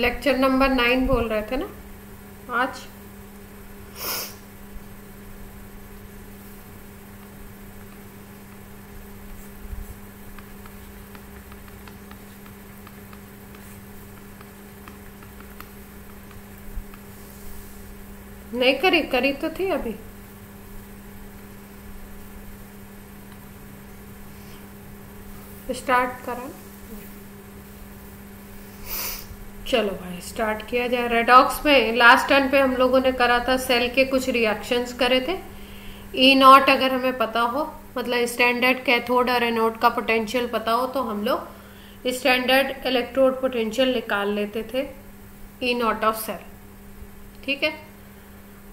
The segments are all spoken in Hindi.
लेक्चर नंबर 9 बोल रहे थे ना आज। नहीं करी तो थी अभी। स्टार्ट करा। चलो भाई स्टार्ट किया जाए। रेडॉक्स में लास्ट टर्न पे हम लोगों ने करा था, सेल के कुछ रिएक्शंस करे थे। ई नॉट अगर हमें पता हो, मतलब स्टैंडर्ड कैथोड और एनोड का पोटेंशियल पता हो, तो हम लोग स्टैंडर्ड इलेक्ट्रोड पोटेंशियल निकाल लेते थे ई नॉट ऑफ सेल। ठीक है,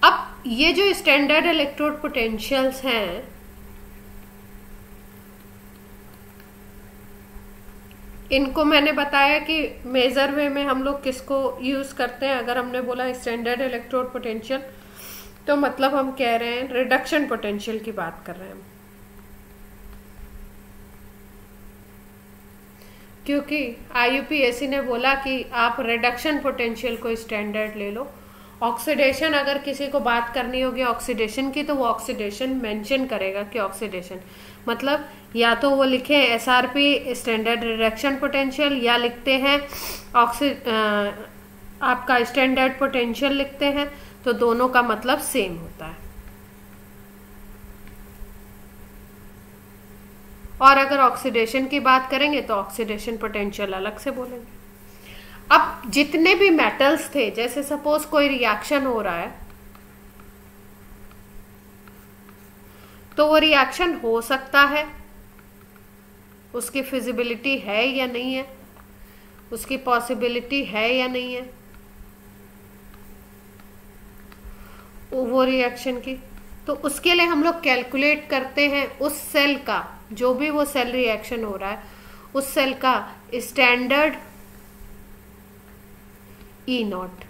अब ये जो स्टैंडर्ड इलेक्ट्रोड पोटेंशियल्स हैं, इनको मैंने बताया कि मेजर वे में हम लोग किसको यूज करते हैं। अगर हमने बोला स्टैंडर्ड इलेक्ट्रोड पोटेंशियल, तो मतलब हम कह रहे हैं रिडक्शन पोटेंशियल की बात कर रहे हैं हम, क्योंकि आईयूपीएसी ने बोला कि आप रिडक्शन पोटेंशियल को स्टैंडर्ड ले लो। ऑक्सीडेशन अगर किसी को बात करनी होगी ऑक्सीडेशन की, तो वो ऑक्सीडेशन मेंशन करेगा कि ऑक्सीडेशन मतलब या तो वो लिखे एसआरपी स्टैंडर्ड रिडक्शन पोटेंशियल, या लिखते हैं आपका स्टैंडर्ड पोटेंशियल लिखते हैं, तो दोनों का मतलब सेम होता है। और अगर ऑक्सीडेशन की बात करेंगे तो ऑक्सीडेशन पोटेंशियल अलग से बोलेंगे। अब जितने भी मेटल्स थे, जैसे सपोज कोई रिएक्शन हो रहा है, तो वो रिएक्शन हो सकता है, उसकी फिजिबिलिटी है या नहीं है, उसकी पॉसिबिलिटी है या नहीं है वो रिएक्शन की, तो उसके लिए हम लोग कैलकुलेट करते हैं उस सेल का, जो भी वो सेल रिएक्शन हो रहा है, उस सेल का स्टैंडर्ड ई नॉट,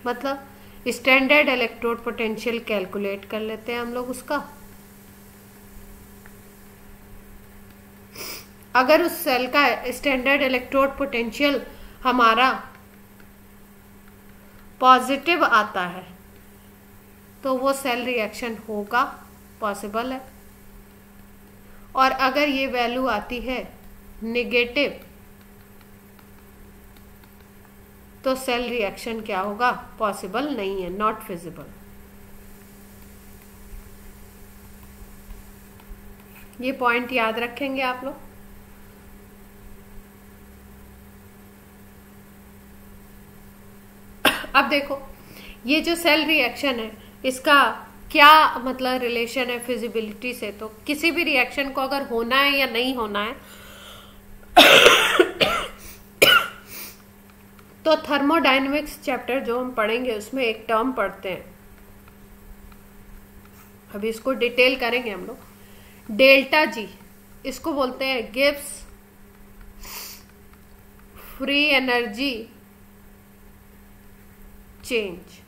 मतलब स्टैंडर्ड इलेक्ट्रोड पोटेंशियल कैलकुलेट कर लेते हैं हम लोग उसका। अगर उस सेल का स्टैंडर्ड इलेक्ट्रोड पोटेंशियल हमारा पॉजिटिव आता है, तो वो सेल रिएक्शन होगा, पॉसिबल है। और अगर ये वैल्यू आती है नेगेटिव, तो सेल रिएक्शन क्या होगा, पॉसिबल नहीं है, नॉट फिजिबल। ये पॉइंट याद रखेंगे आप लोग। अब देखो, ये जो सेल रिएक्शन है, इसका क्या मतलब रिलेशन है फिजिबिलिटी से। तो किसी भी रिएक्शन को अगर होना है या नहीं होना है, तो थर्मोडायनेमिक्स चैप्टर जो हम पढ़ेंगे उसमें एक टर्म पढ़ते हैं, अभी इसको डिटेल करेंगे हम लोग। डेल्टा जी, इसको बोलते हैं गिब्स फ्री एनर्जी चेंज।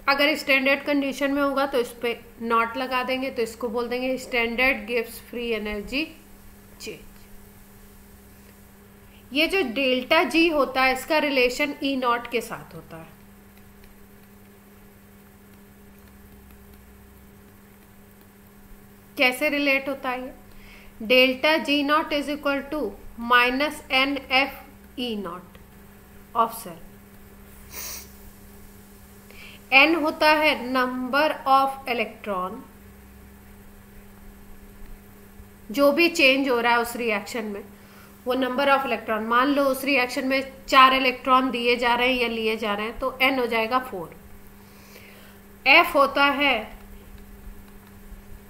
अगर स्टैंडर्ड कंडीशन में होगा तो इस पे नॉट लगा देंगे, तो इसको बोल देंगे standard Gibbs free energy change. ये जो डेल्टा जी होता है, इसका रिलेशन ई नॉट के साथ होता है। कैसे रिलेट होता है ये? Delta G naught is equal to minus N F E not of cell. N होता है नंबर ऑफ इलेक्ट्रॉन, जो भी चेंज हो रहा है उस रिएक्शन में, वो नंबर ऑफ इलेक्ट्रॉन। मान लो उस रिएक्शन में 4 इलेक्ट्रॉन दिए जा रहे हैं या लिए जा रहे हैं, तो एन हो जाएगा 4। एफ होता है,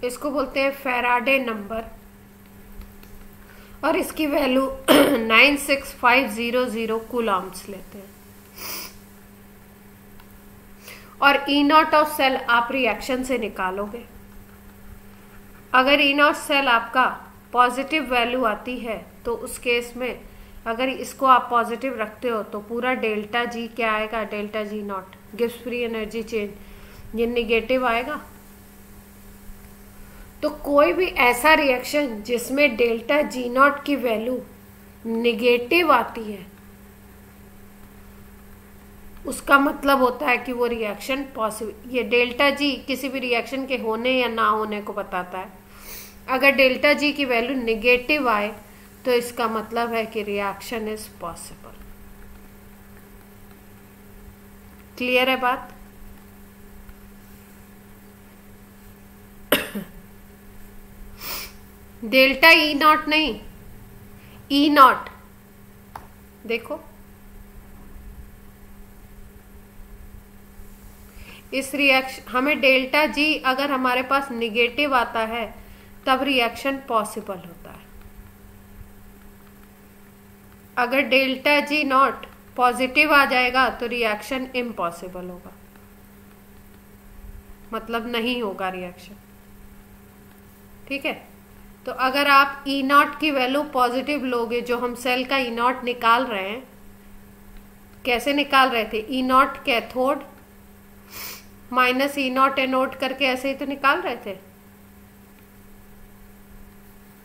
इसको बोलते हैं फैराडे नंबर, और इसकी वैल्यू 96500 कूलम्स लेते हैं। और ई नॉट ऑफ सेल आप रिएक्शन से निकालोगे। अगर ई नॉट सेल आपका पॉजिटिव वैल्यू आती है, तो उस केस में अगर इसको आप पॉजिटिव रखते हो, तो पूरा डेल्टा जी क्या आएगा, delta G not gives free energy change, ये निगेटिव आएगा। तो कोई भी ऐसा रिएक्शन जिसमें डेल्टा जी नॉट की वैल्यू निगेटिव आती है उसका मतलब होता है कि वो रिएक्शन पॉसिबल। ये डेल्टा जी किसी भी रिएक्शन के होने या ना होने को बताता है। अगर डेल्टा जी की वैल्यू निगेटिव आए तो इसका मतलब है कि रिएक्शन इज पॉसिबल। क्लियर है बात? डेल्टा ई नॉट नहीं, ई नॉट। देखो इस रिएक्शन हमें डेल्टा जी अगर हमारे पास निगेटिव आता है तब रिएक्शन पॉसिबल होता है। अगर डेल्टा जी नॉट पॉजिटिव आ जाएगा तो रिएक्शन इम्पॉसिबल होगा, मतलब नहीं होगा रिएक्शन। ठीक है, तो अगर आप ई नॉट की वैल्यू पॉजिटिव लोगे, जो हम सेल का ई नॉट निकाल रहे हैं, कैसे निकाल रहे थे, E not cathode minus E not anode करके ऐसे ही तो निकाल रहे थे।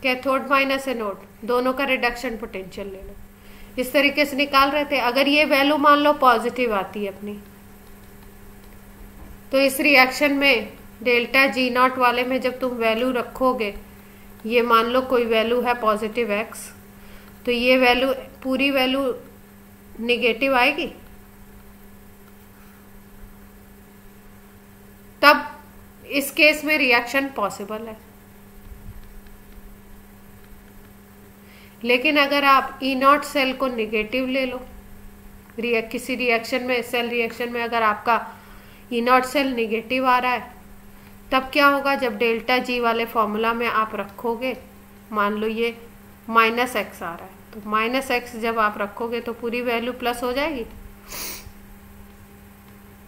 कैथोड माइनस एनोड दोनों का रिडक्शन पोटेंशियल ले लो, इस तरीके से निकाल रहे थे। अगर ये वैल्यू मान लो पॉजिटिव आती है अपनी, तो इस रिएक्शन में डेल्टा जी नॉट वाले में जब तुम वैल्यू रखोगे, ये मान लो कोई वैल्यू है पॉजिटिव एक्स, तो ये वैल्यू पूरी वैल्यू निगेटिव आएगी, तब इस केस में रिएक्शन पॉसिबल है। लेकिन अगर आप ई नॉट सेल को निगेटिव ले लो, किसी रिएक्शन में, सेल रिएक्शन में अगर आपका ई नॉट सेल निगेटिव आ रहा है, तब क्या होगा, जब डेल्टा जी वाले फॉर्मूला में आप रखोगे, मान लो ये माइनस एक्स आ रहा है, तो माइनस एक्स जब आप रखोगे तो पूरी वैल्यू प्लस हो जाएगी,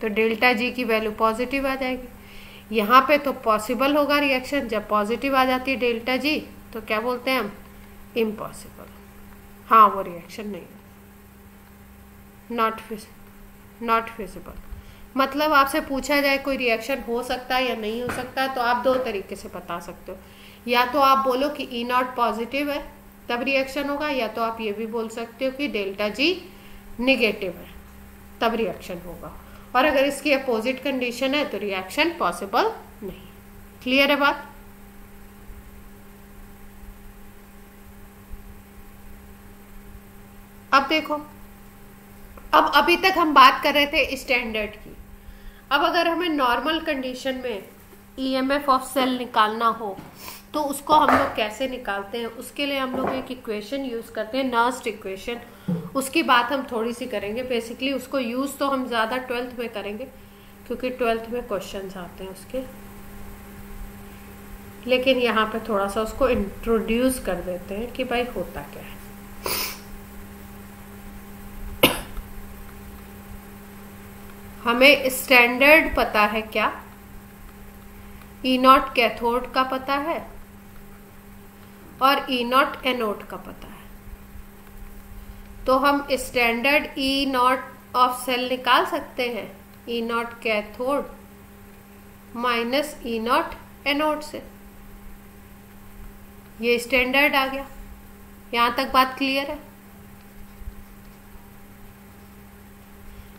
तो डेल्टा जी की वैल्यू पॉजिटिव आ जाएगी। यहाँ पे तो पॉसिबल होगा रिएक्शन, जब पॉजिटिव आ जाती है डेल्टा जी तो क्या बोलते हैं हम, इम्पॉसिबल। हाँ, वो रिएक्शन नहीं है, नॉट फिजिबल। मतलब आपसे पूछा जाए कोई रिएक्शन हो सकता है या नहीं हो सकता, तो आप दो तरीके से बता सकते हो। या तो आप बोलो कि ई नॉट पॉजिटिव है तब रिएक्शन होगा, या तो आप ये भी बोल सकते हो कि डेल्टा जी निगेटिव है तब रिएक्शन होगा। और अगर इसकी अपोजिट कंडीशन है तो रिएक्शन पॉसिबल नहीं। क्लियर है बात? अब देखो, अब अभी तक हम बात कर रहे थे स्टैंडर्ड की। अब अगर हमें नॉर्मल कंडीशन में ईएमएफ ऑफ सेल निकालना हो तो उसको हम लोग कैसे निकालते हैं, उसके लिए हम लोग एक इक्वेशन यूज करते हैं, नर्स्ट इक्वेशन। उसकी बात हम थोड़ी सी करेंगे। बेसिकली उसको यूज तो हम ज्यादा 12th में करेंगे क्योंकि 12th में क्वेश्चंस आते हैं उसके, लेकिन यहाँ पे थोड़ा सा उसको इंट्रोड्यूस कर देते हैं कि भाई होता क्या है। हमें स्टैंडर्ड पता है क्या, ई नॉट कैथोड का पता है और ई नॉट एनोड का पता है, तो हम standard E not of cell निकाल सकते हैं, E not cathode minus E not anode से। ये स्टैंडर्ड आ गया। यहां तक बात क्लियर है?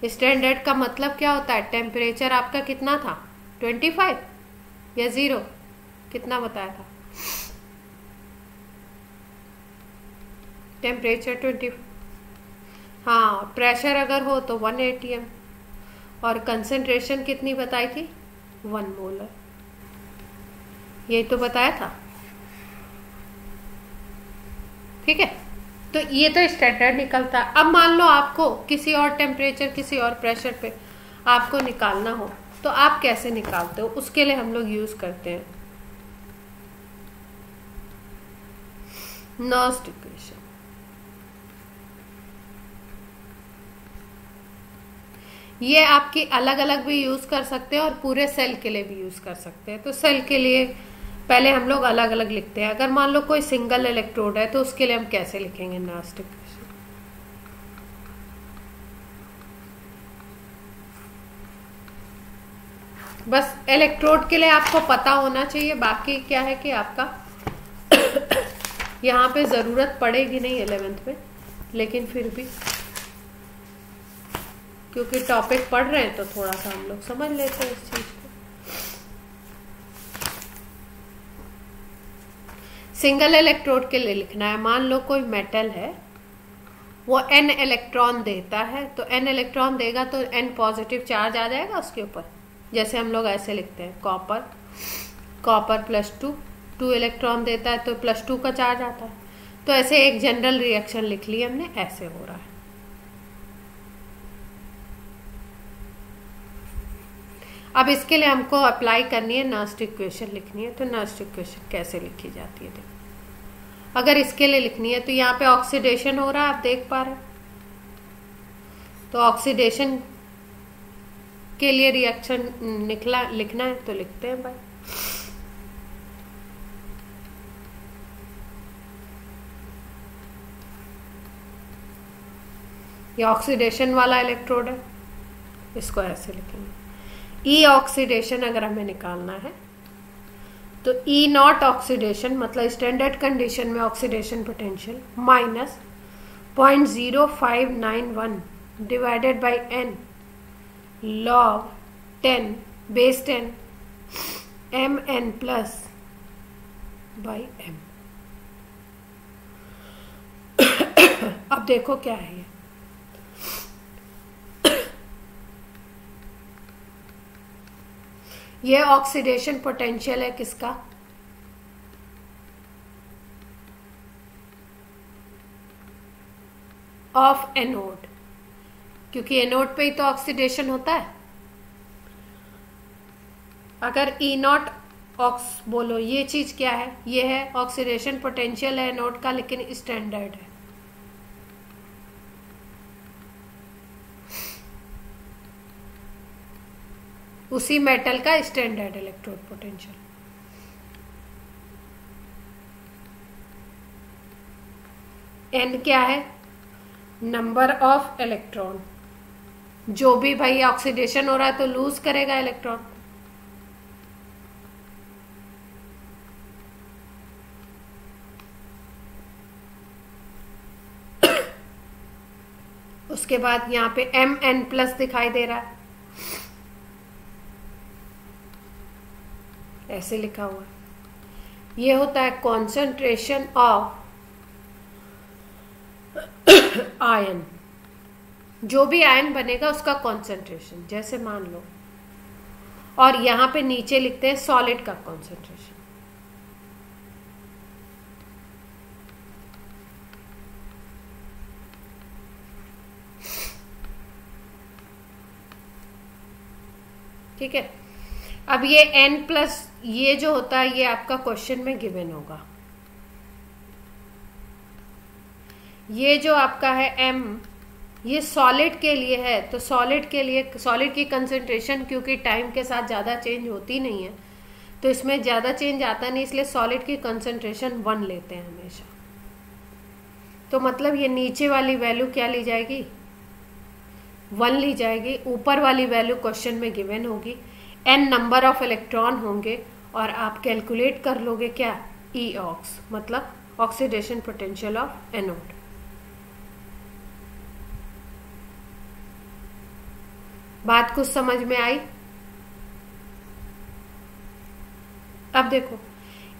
स्टैंडर्ड का मतलब क्या होता है, टेम्परेचर आपका कितना था, 25 या 0, कितना बताया था टेम्परेचर 20। हाँ, प्रेशर अगर हो तो 1 atm और कंसंट्रेशन कितनी बताई थी, 1 मोलर। यही तो बताया था। ठीक है, तो ये तो स्टैंडर्ड निकलता है। अब मान लो आपको किसी और टेम्परेचर, किसी और प्रेशर पे आपको निकालना हो, तो आप कैसे निकालते हो, उसके लिए हम लोग यूज करते हैं नर्स्ट इक्वेशन। ये आपकी अलग अलग भी यूज कर सकते हैं और पूरे सेल के लिए भी यूज कर सकते हैं। तो सेल के लिए पहले हम लोग अलग अलग लिखते हैं। अगर मान लो कोई सिंगल इलेक्ट्रोड है तो उसके लिए हम कैसे लिखेंगे नर्स्ट इक्वेशन। बस इलेक्ट्रोड के लिए आपको पता होना चाहिए। बाकी क्या है कि आपका यहाँ पे ज़रूरत पड़ेगी नहीं 11th में, लेकिन फिर भी क्योंकि टॉपिक पढ़ रहे हैं तो थोड़ा सा हम लोग समझ लेते हैं इस चीज़ को। सिंगल इलेक्ट्रोड के लिए लिखना है। मान लो कोई मेटल है, वो n इलेक्ट्रॉन देता है, तो n इलेक्ट्रॉन देगा तो n पॉजिटिव चार्ज आ जाएगा उसके ऊपर। जैसे हम लोग ऐसे लिखते हैं कॉपर +2 इलेक्ट्रॉन देता है तो +2 का चार्ज आता है। तो ऐसे एक जनरल रिएक्शन लिख ली हमने, ऐसे हो रहा है। अब इसके लिए हमको अप्लाई करनी है नर्स्ट इक्वेशन लिखनी है। तो नर्स्ट इक्वेशन कैसे लिखी जाती है देखो। अगर इसके लिए लिखनी है तो यहाँ पे ऑक्सीडेशन हो रहा है, आप देख पा रहे हैं। तो ऑक्सीडेशन के लिए रिएक्शन लिखना है तो लिखते हैं भाई। ये ऑक्सीडेशन वाला इलेक्ट्रोड है, इसको ऐसे लिखेंगे। ई ऑक्सीडेशन अगर हमें निकालना है तो ई नॉट ऑक्सीडेशन मतलब स्टैंडर्ड कंडीशन में oxidation potential minus 0.0591 divided by n log 10 base 10 mn plus by m। अब देखो क्या है ये ऑक्सीडेशन पोटेंशियल है किसका, ऑफ एनोड, क्योंकि एनोड पे ही तो ऑक्सीडेशन होता है। अगर ई नॉट ऑक्स बोलो, ये चीज क्या है, ये है ऑक्सीडेशन पोटेंशियल है एनोड का, लेकिन स्टैंडर्ड है। उसी मेटल का स्टैंडर्ड इलेक्ट्रोड पोटेंशियल। एन क्या है, नंबर ऑफ इलेक्ट्रॉन। जो भी भाई ऑक्सीडेशन हो रहा है तो लूज करेगा इलेक्ट्रॉन। उसके बाद यहाँ पे Mn प्लस दिखाई दे रहा है, ऐसे लिखा हुआ है। ये होता है कॉन्सेंट्रेशन ऑफ आयन। जो भी आयन बनेगा उसका कॉन्सेंट्रेशन, जैसे मान लो, और यहां पे नीचे लिखते हैं सॉलिड का कॉन्सेंट्रेशन। ठीक है। अब ये n प्लस ये जो होता है ये आपका क्वेश्चन में गिवन होगा। ये जो आपका है m, ये सॉलिड के लिए है, तो सॉलिड के लिए सॉलिड की कंसंट्रेशन क्योंकि टाइम के साथ ज़्यादा चेंज होती नहीं है, तो इसमें ज़्यादा चेंज आता नहीं, इसलिए सॉलिड की कंसंट्रेशन 1 लेते हैं हमेशा। तो मतलब ये नीचे वाली वैल्यू क्या ली जाएगी, 1 ली जाएगी। ऊपर वाली वैल्यू क्वेश्चन में गिवन होगी, n नंबर ऑफ इलेक्ट्रॉन होंगे, और आप कैलकुलेट कर लोगे क्या, ई ऑक्स मतलब ऑक्सीडेशन पोटेंशियल ऑफ एनोड। बात कुछ समझ में आई। अब देखो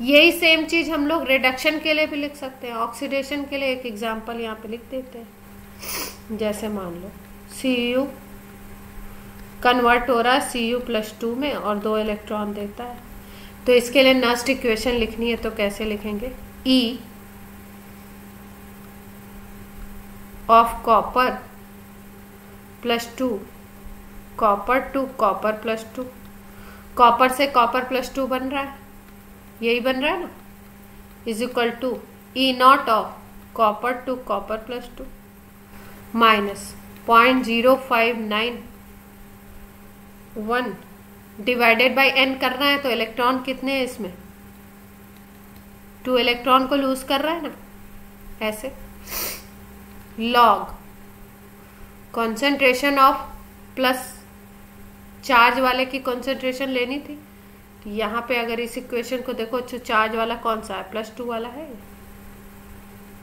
यही सेम चीज हम लोग रिडक्शन के लिए भी लिख सकते हैं। ऑक्सीडेशन के लिए एक एग्जांपल यहाँ पे लिख देते हैं। जैसे मान लो Cu कन्वर्ट हो रहा है Cu+2 में और 2 इलेक्ट्रॉन देता है, तो इसके लिए नस्ट इक्वेशन लिखनी है, तो कैसे लिखेंगे, E of copper +2 copper to copper +2, copper से कॉपर +2 बन रहा है, यही बन रहा है ना, is equal to E not of copper to copper +2 minus 0.0591 divided by n करना है। तो इलेक्ट्रॉन कितने हैं इसमें, 2 इलेक्ट्रॉन को लूज कर रहा है ना, ऐसे log concentration of plus charge वाले की कॉन्सेंट्रेशन लेनी थी। तो यहाँ पे अगर इस इक्वेशन को देखो, तो चार्ज वाला कौन सा है, +2 वाला है।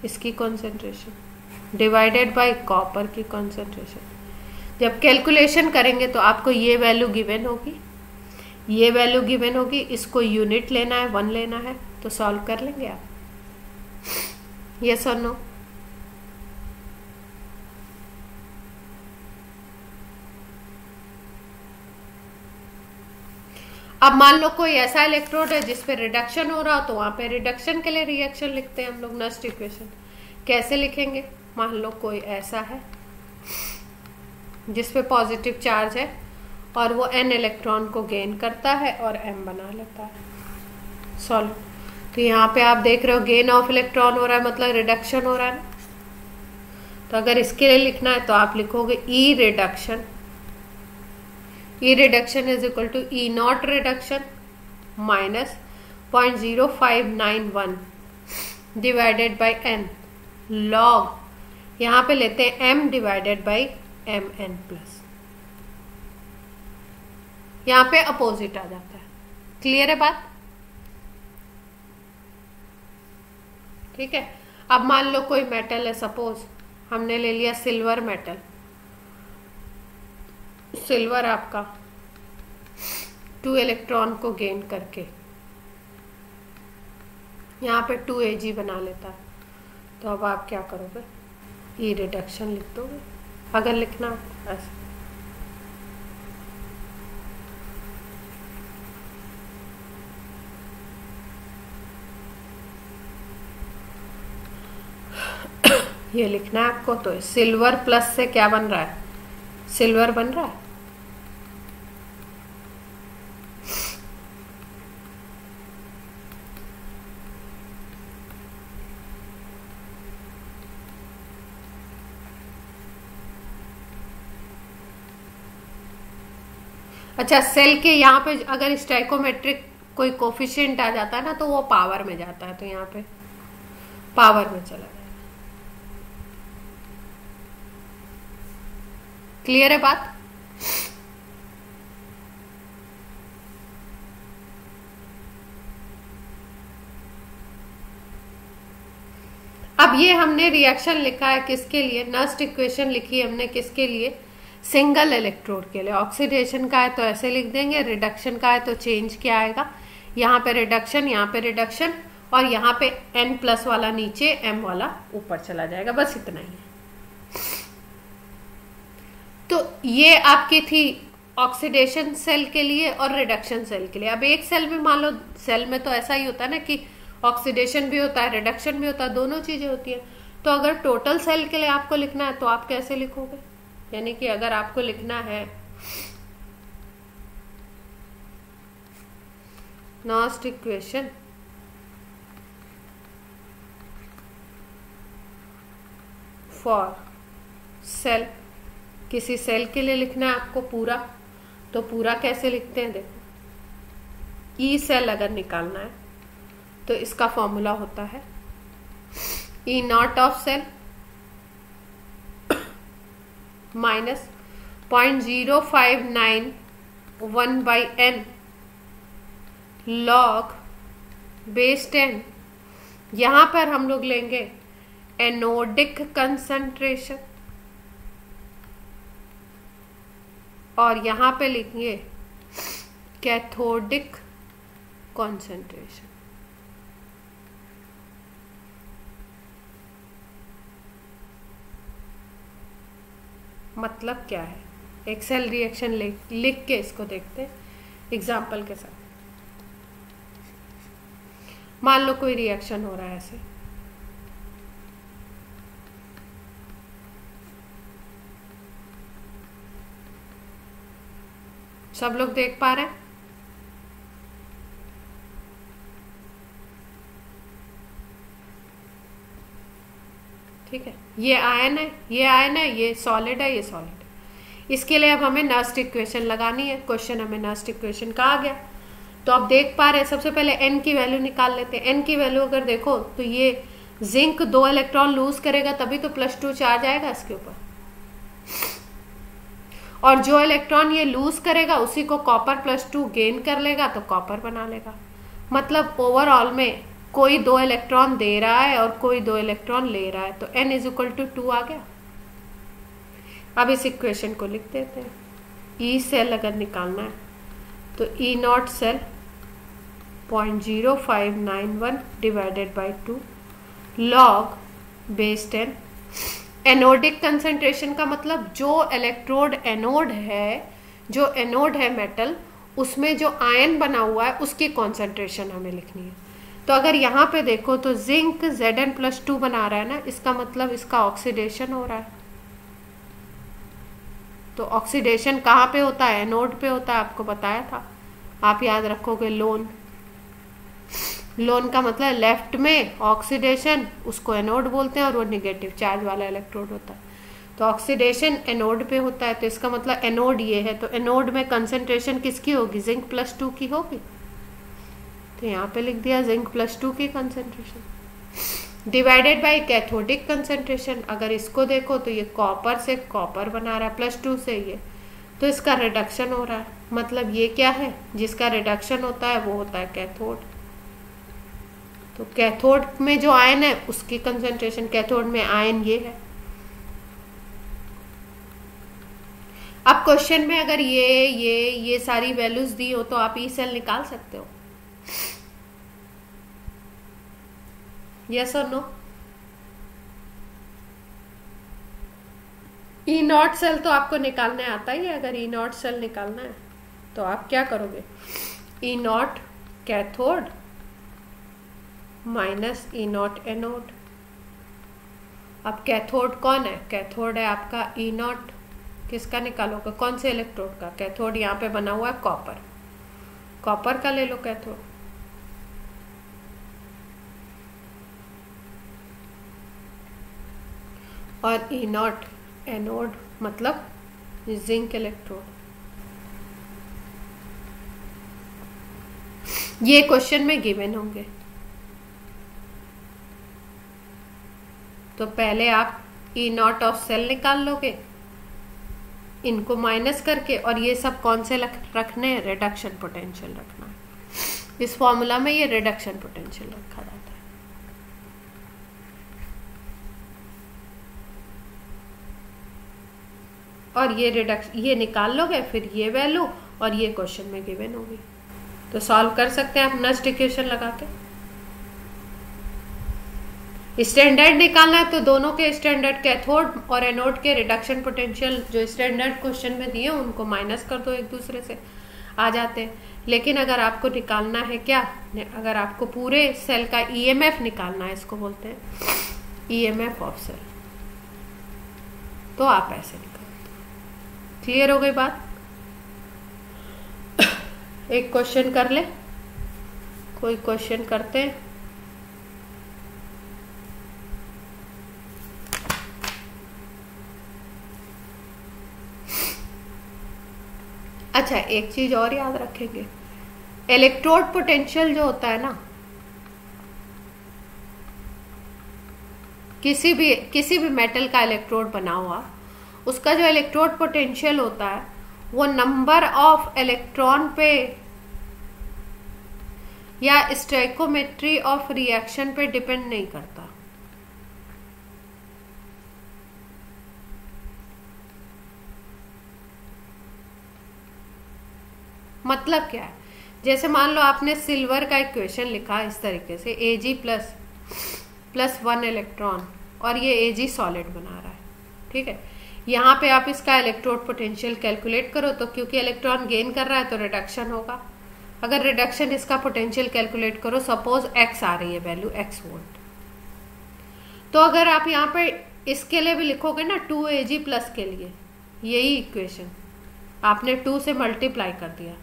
इसकी कॉन्सेंट्रेशन डिवाइडेड बाय कॉपर की कॉन्सेंट्रेशन। जब कैलकुलेशन करेंगे तो आपको ये वैल्यू गिवन होगी, ये वैल्यू गिवन होगी, इसको यूनिट लेना है, 1 लेना है, तो सॉल्व कर लेंगे आप। यस और नो? अब मान लो कोई ऐसा इलेक्ट्रोड है जिसपे रिडक्शन हो रहा हो, तो वहां पे रिडक्शन के लिए रिएक्शन लिखते हैं हम लोग, नस्ट इक्वेशन। कैसे लिखेंगे? मान लो कोई ऐसा है जिसपे पॉजिटिव चार्ज है और वो n इलेक्ट्रॉन को गेन करता है और m बना लेता है सॉल्व। तो यहाँ पे आप देख रहे हो गेन ऑफ इलेक्ट्रॉन हो रहा है, मतलब रिडक्शन हो रहा है ना। तो अगर इसके लिए लिखना है तो आप लिखोगे E reduction, E reduction is equal to E not reduction minus 0.0591 divided by n log, यहाँ पे लेते हैं m divided by mn plus, यहाँ पे अपोजिट आ जाता है। क्लियर है बात? ठीक है। अब मान लो कोई मेटल है, सपोज हमने ले लिया सिल्वर मेटल, सिल्वर आपका 2 इलेक्ट्रॉन को गेन करके यहाँ पे 2 Ag बना लेता है। तो अब आप क्या करोगे? ई रिडक्शन लिख दोगे अगर लिखना ऐसा। ये लिखना है आपको। तो सिल्वर प्लस से क्या बन रहा है? सिल्वर बन रहा है। अच्छा, सेल के यहाँ पे अगर स्टाइकोमेट्रिक कोई कोफिशिएंट आ जाता है ना, तो वो पावर में जाता है, तो यहाँ पे पावर में चला जाएगा। क्लियर है बात? अब ये हमने रिएक्शन लिखा है किसके लिए? नस्ट इक्वेशन लिखी है हमने किसके लिए? सिंगल इलेक्ट्रोड के लिए। ऑक्सीडेशन का है तो ऐसे लिख देंगे, रिडक्शन का है तो चेंज क्या आएगा? यहाँ पे रिडक्शन, यहाँ पे रिडक्शन, और यहाँ पे n प्लस वाला नीचे, m वाला ऊपर चला जाएगा। बस इतना ही है। तो ये आपकी थी ऑक्सीडेशन सेल के लिए और रिडक्शन सेल के लिए। अब एक सेल में मान लो, सेल में तो ऐसा ही होता है ना कि ऑक्सीडेशन भी होता है, रिडक्शन भी होता है, दोनों चीजें होती हैं। तो अगर टोटल सेल के लिए आपको लिखना है तो आप कैसे लिखोगे? यानी कि अगर आपको लिखना है नस्ट इक्वेशन फॉर सेल, किसी सेल के लिए लिखना है आपको पूरा, तो पूरा कैसे लिखते हैं? देखो, ई सेल अगर निकालना है तो इसका फॉर्मूला होता है E not of cell minus 0.0591 by n log base 10। यहां पर हम लोग लेंगे एनोडिक कंसंट्रेशन और यहां पे लिखेंगे कैथोडिक कंसंट्रेशन। मतलब क्या है? एक सेल रिएक्शन लिख के इसको देखते हैं एग्जाम्पल के साथ। मान लो कोई रिएक्शन हो रहा है ऐसे, सब लोग देख पा रहे हैं? ठीक है, ये आयन है, ये आयन है, ये सॉलिड है, ये सॉलिड है। इसके लिए अब हमें नस्ट इक्वेशन लगानी है। क्वेश्चन हमें नस्ट इक्वेशन का आ गया। तो आप देख पा रहे हैं, सबसे पहले n की वैल्यू निकाल लेते हैं। n की वैल्यू अगर देखो तो ये जिंक 2 इलेक्ट्रॉन लूज करेगा तभी तो +2 चार्ज आएगा इसके ऊपर, और जो इलेक्ट्रॉन ये लूज करेगा उसी को कॉपर +2 गेन कर लेगा तो कॉपर बना लेगा। मतलब ओवरऑल में कोई 2 इलेक्ट्रॉन दे रहा है और कोई 2 इलेक्ट्रॉन ले रहा है, तो n इज इक्वल टू 2 आ गया। अब इस इक्वेशन को लिख देते हैं। ई सेल अगर निकालना है तो E not cell 0.0591 divided by 2 log base 10। Anodic concentration का मतलब जो इलेक्ट्रोड एनोड है, जो एनोड है मेटल, उसमें जो आयन बना हुआ है उसकी कॉन्सेंट्रेशन हमें लिखनी है। तो अगर यहाँ पे देखो तो जिंक Zn+2 बना रहा है ना, इसका मतलब इसका ऑक्सीडेशन हो रहा है। तो ऑक्सीडेशन कहाँ पे होता है? एनोड पे होता है, आपको बताया था। आप याद रखोगे लोन, लोन का मतलब लेफ्ट में ऑक्सीडेशन, उसको एनोड बोलते हैं, और वो निगेटिव चार्ज वाला इलेक्ट्रोड होता है। तो ऑक्सीडेशन एनोड पे होता है, तो इसका मतलब एनोड ये है, तो एनोड में कंसंट्रेशन किसकी होगी? Zn+2 की होगी। तो यहाँ पे लिख दिया Zn+2 की concentration divided by cathodic concentration. अगर इसको देखो तो ये कॉपर से कॉपर बना रहा है, +2 से ये, तो इसका रिडक्शन हो रहा है। मतलब ये क्या है? जिसका रिडक्शन होता है वो होता है कैथोड। तो कैथोड में जो आयन है उसकी कंसंट्रेशन, कैथोड में आयन ये है। अब क्वेश्चन में अगर ये सारी वैल्यूज दी हो तो आप ई सेल निकाल सकते हो, यस और नो? ई नॉट सेल तो आपको निकालने आता ही है। अगर ई नॉट सेल निकालना है तो आप क्या करोगे? E not cathode minus E not anode. अब कैथोड कौन है? कैथोड है आपका ई नॉट। किसका निकालोगे? कौन से इलेक्ट्रोड का? कैथोड यहाँ पे बना हुआ है कॉपर, कॉपर का ले लो कैथोड। और ई नॉट एनोड मतलब जिंक इलेक्ट्रोड। ये क्वेश्चन में गिवन होंगे। तो पहले आप ई नॉट ऑफ सेल निकाल लोगे इनको माइनस करके, और ये सब कौन से रखने हैं? रिडक्शन पोटेंशियल रखना है। इस फॉर्मूला में ये रिडक्शन पोटेंशियल रखा जाता है। और ये निकाल लोगे, फिर ये वैल्यू, और ये क्वेश्चन में गिवन होगी। तो सॉल्व कर सकते हैं आप नेक्स्ट इक्वेशन लगा के। स्टैंडर्ड निकालना है तो दोनों के स्टैंडर्ड कैथोड और एनोड के रिडक्शन पोटेंशियल जो स्टैंडर्ड क्वेश्चन में दिए उनको माइनस कर दो, एक दूसरे से आ जाते हैं। लेकिन अगर आपको निकालना है क्या, अगर आपको पूरे सेल का ईएमएफ निकालना है, इसको बोलते हैं ईएमएफ ऑफ सेल, तो आप ऐसे निकालते। क्लियर हो गई बात? एक क्वेश्चन कर ले, कोई क्वेश्चन करते हैं? अच्छा, एक चीज और याद रखेंगे, इलेक्ट्रोड पोटेंशियल जो होता है ना, किसी भी मेटल का इलेक्ट्रोड बना हुआ, उसका जो इलेक्ट्रोड पोटेंशियल होता है वो नंबर ऑफ इलेक्ट्रॉन पे या स्टोइकोमेट्री ऑफ रिएक्शन पे डिपेंड नहीं करता। मतलब क्या है? जैसे मान लो आपने सिल्वर का इक्वेशन लिखा इस तरीके से, Ag प्लस 1 इलेक्ट्रॉन, और ये Ag सॉलिड बना रहा है, ठीक है। यहाँ पे आप इसका इलेक्ट्रोड पोटेंशियल कैलकुलेट करो, तो क्योंकि इलेक्ट्रॉन गेन कर रहा है तो रिडक्शन होगा। अगर रिडक्शन इसका पोटेंशियल कैलकुलेट करो, सपोज x आ रही है वैल्यू x वोल्ट, तो अगर आप यहाँ पे इसके लिए भी लिखोगे ना 2Ag प्लस के लिए, यही इक्वेशन आपने 2 से मल्टीप्लाई कर दिया,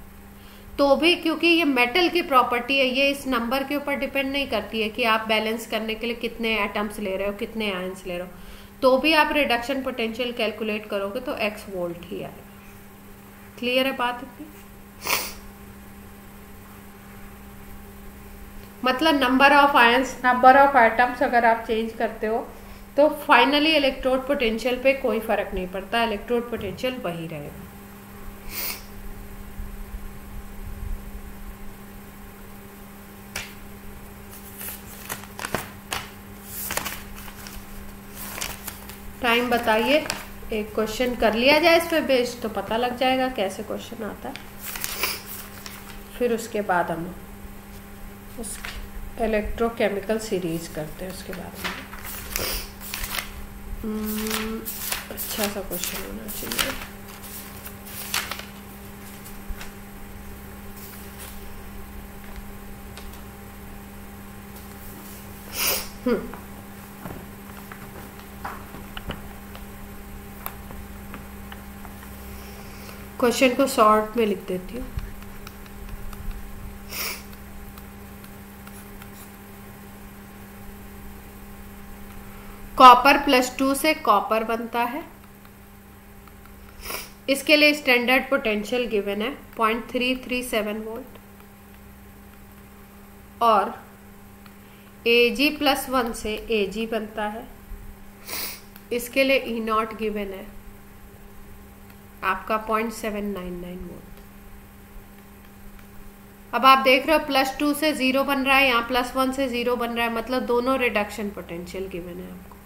तो भी क्योंकि ये मेटल की प्रॉपर्टी है, ये इस नंबर के ऊपर डिपेंड नहीं करती है कि आप बैलेंस करने के लिए कितने एटम्स ले रहे हो, कितने आयंस ले रहे हो, तो भी आप रिडक्शन पोटेंशियल कैलकुलेट करोगे तो x वोल्ट ही आएगा। क्लियर है बात इतनी? मतलब number of ions, number of atoms अगर आप चेंज करते हो तो फाइनली इलेक्ट्रोड पोटेंशियल पे कोई फर्क नहीं पड़ता, इलेक्ट्रोड पोटेंशियल वही रहेगा। टाइम बताइए, एक क्वेश्चन कर लिया जाए इस पे बेस्ड तो पता लग जाएगा कैसे क्वेश्चन आता है, फिर उसके बाद हम उस इलेक्ट्रोकेमिकल सीरीज करते हैं उसके बाद में। अच्छा सा क्वेश्चन होना चाहिए। क्वेश्चन को शॉर्ट में लिख देती हूँ। कॉपर +2 से कॉपर बनता है। इसके लिए स्टैंडर्ड पोटेंशियल गिवन है 0.337 वोल्ट और Ag+1 से Ag बनता है। इसके लिए E0 गिवन है आपका 0.799 वोल्ट। अब आप देख रहे हो +2 से 0 बन रहा है, यहाँ +1 से 0 बन रहा है, मतलब दोनों रिडक्शन पोटेंशियल गिवन है आपको।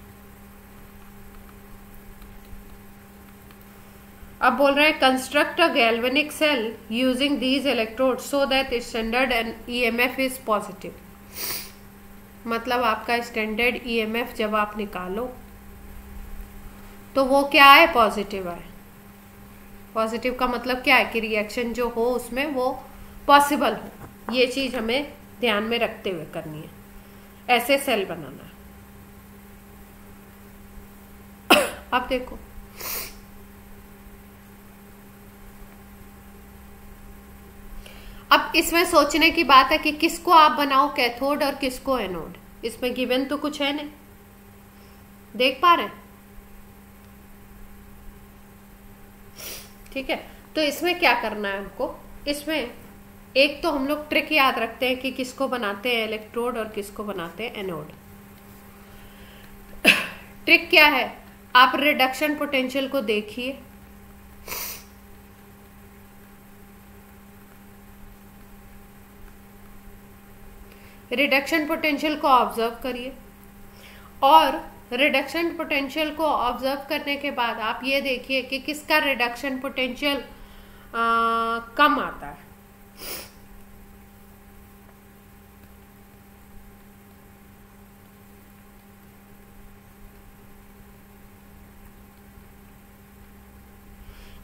अब बोल रहे हैं construct a galvanic cell using these electrode so that standard and EMF is positive. मतलब आपका स्टैंडर्ड EMF जब आप निकालो तो वो क्या है, पॉजिटिव है। पॉजिटिव का मतलब क्या है कि रिएक्शन जो हो उसमें वो पॉसिबल हो। ये चीज हमें ध्यान में रखते हुए करनी है, ऐसे सेल बनाना है। अब देखो अब इसमें सोचने की बात है कि किसको आप बनाओ कैथोड और किसको एनोड। इसमें गिवन तो कुछ है नहीं, देख पा रहे हैं? ठीक है, तो इसमें क्या करना है हमको, इसमें एक तो हम लोग ट्रिक याद रखते हैं कि किसको बनाते हैं इलेक्ट्रोड और किसको बनाते हैं एनोड। ट्रिक क्या है, आप रिडक्शन पोटेंशियल को देखिए। रिडक्शन पोटेंशियल को ऑब्जर्व करिए और रिडक्शन पोटेंशियल को ऑब्जर्व करने के बाद आप ये देखिए कि किसका रिडक्शन पोटेंशियल कम आता है।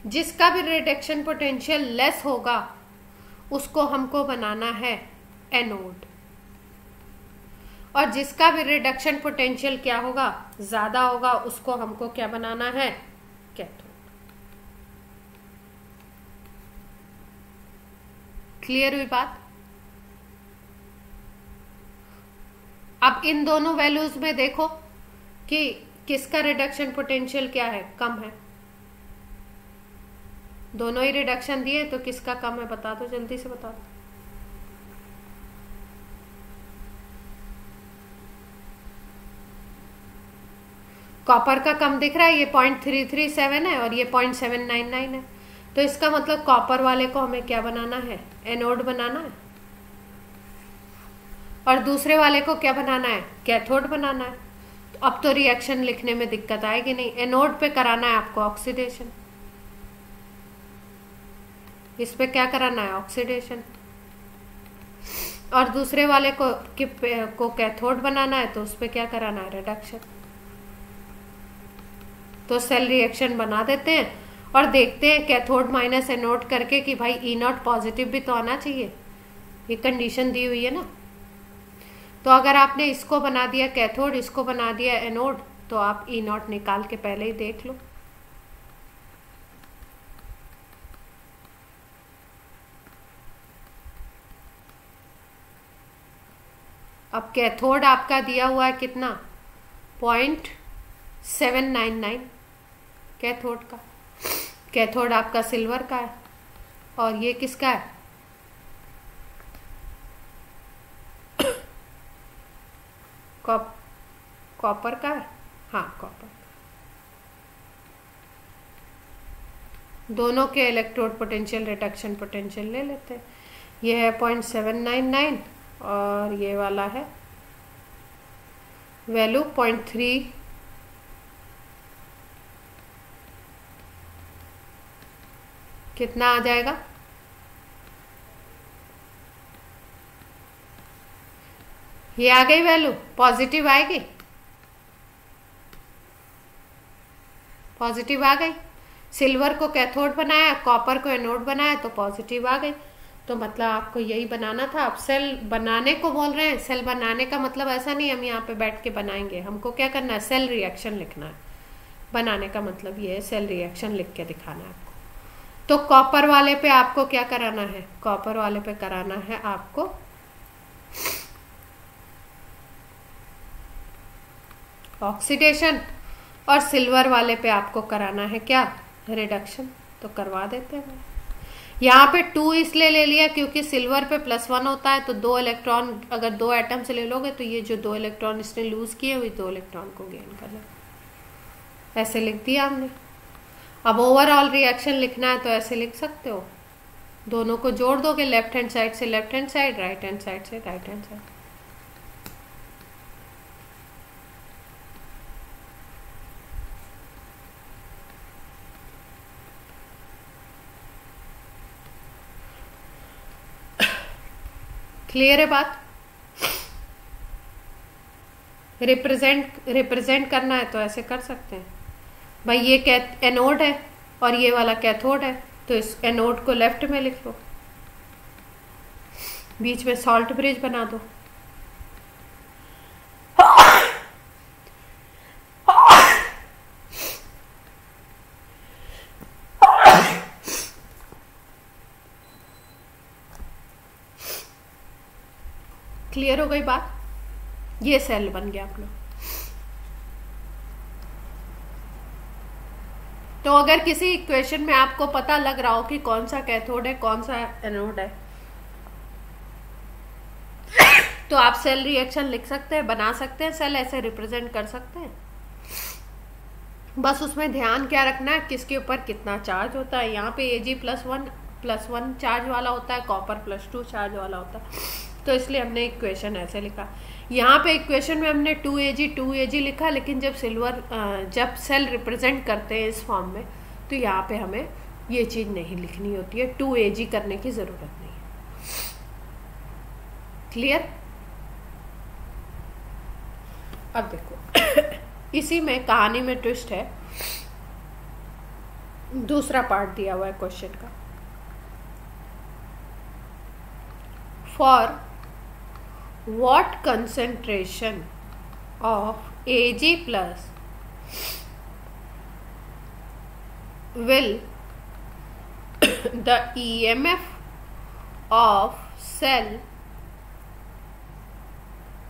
जिसका भी रिडक्शन पोटेंशियल लेस होगा उसको हमको बनाना है एनोड, और जिसका भी रिडक्शन पोटेंशियल क्या होगा, ज्यादा होगा, उसको हमको क्या बनाना है, कैथोड। क्लियर हुई बात? अब इन दोनों वैल्यूज में देखो कि किसका रिडक्शन पोटेंशियल क्या है, कम है। दोनों ही रिडक्शन दिए तो किसका कम है बता दो, जल्दी से बता दो। कॉपर का कम दिख रहा है, ये 0.337 है और ये 0.799 है। तो इसका मतलब कॉपर वाले को हमें क्या बनाना है, एनोड बनाना है, और दूसरे वाले को क्या बनाना है, कैथोड बनाना है। तो अब तो रिएक्शन लिखने में दिक्कत आएगी नहीं। एनोड पे कराना है आपको ऑक्सीडेशन, इस पे क्या कराना है, ऑक्सीडेशन, और दूसरे वाले को कैथोड बनाना है तो उस पे क्या कराना है, रिडक्शन। तो सेल रिएक्शन बना देते हैं और देखते हैं कैथोड माइनस एनोड करके कि भाई E0 पॉजिटिव भी तो आना चाहिए, ये कंडीशन दी हुई है ना। तो अगर आपने इसको बना दिया कैथोड, इसको बना दिया एनोड, तो आप E0 निकाल के पहले ही देख लो। अब कैथोड आपका दिया हुआ है कितना, 0.799 कैथोड का। कैथोड आपका सिल्वर का है और ये किसका है, कॉपर का है। हाँ कॉपर। दोनों के इलेक्ट्रोड पोटेंशियल रिडक्शन पोटेंशियल ले लेते हैं। ये है 0.799 और ये वाला है वैल्यू 0.3 कितना आ जाएगा? ये आ गई वैल्यू, पॉजिटिव आएगी, पॉजिटिव आ गई। सिल्वर को कैथोड बनाया, कॉपर को एनोड बनाया तो पॉजिटिव आ गई। तो मतलब आपको यही बनाना था। आप सेल बनाने को बोल रहे हैं, सेल बनाने का मतलब ऐसा नहीं हम यहाँ पे बैठ के बनाएंगे, हमको क्या करना है, सेल रिएक्शन लिखना है। बनाने का मतलब ये है सेल रिएक्शन लिख के दिखाना है आपको। तो कॉपर वाले पे आपको क्या कराना है, कॉपर वाले पे कराना है आपको ऑक्सीडेशन, और सिल्वर वाले पे आपको कराना है क्या, रिडक्शन। तो करवा देते हैं। यहाँ पे 2 इसलिए ले लिया क्योंकि सिल्वर पे +1 होता है, तो 2 इलेक्ट्रॉन अगर 2 एटम से ले लोगे तो ये जो 2 इलेक्ट्रॉन इसने लूज किए वही 2 इलेक्ट्रॉन को गेन करना, ऐसे लिख दिया हमने। अब ओवरऑल रिएक्शन लिखना है तो ऐसे लिख सकते हो, दोनों को जोड़ दोगे, लेफ्ट हैंड साइड से left hand side, right hand side से राइट हैंड साइड। क्लियर है बात? रिप्रेजेंट करना है तो ऐसे कर सकते हैं भाई, ये एनोड है और ये वाला कैथोड है, तो इस एनोड को लेफ्ट में लिख लो, बीच में सॉल्ट ब्रिज बना दो। क्लियर हो गई बात? ये सेल बन गया अपना। तो अगर किसी इक्वेशन में आपको पता लग रहा हो कि कौन सा कैथोड है कौन सा एनोड है, तो आप सेल रिएक्शन लिख सकते हैं, बना सकते हैं, सेल ऐसे रिप्रेजेंट कर सकते हैं। बस उसमें ध्यान क्या रखना है, किसके ऊपर कितना चार्ज होता है। यहाँ पे Ag+1 चार्ज वाला होता है, कॉपर +2 चार्ज वाला होता है, तो इसलिए हमने इक्वेशन ऐसे लिखा। यहाँ पे इक्वेशन में हमने 2Ag लिखा, लेकिन जब सेल रिप्रेजेंट करते हैं इस फॉर्म में तो यहाँ पे हमें ये चीज़ नहीं लिखनी होती है, 2Ag करने की ज़रूरत नहीं है। क्लियर? अब देखो इसी में कहानी में ट्विस्ट है, दूसरा पार्ट दिया हुआ है क्वेश्चन का। For what concentration of Ag plus will the EMF of cell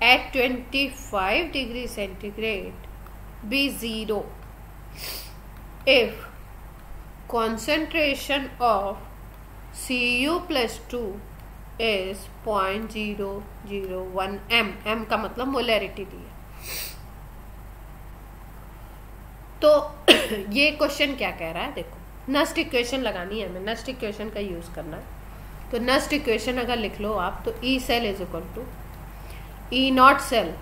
at 25 degrees centigrade be 0 if concentration of Cu+2 is 0.001 m। m का मतलब मोलैरिटी दी है। तो ये क्वेश्चन क्या कह रहा है, देखो नस्ट इक्वेशन लगानी है हमें, नस्ट इक्वेशन का यूज करना है। तो नस्ट इक्वेशन अगर लिख लो आप, तो E cell is equal to E naught cell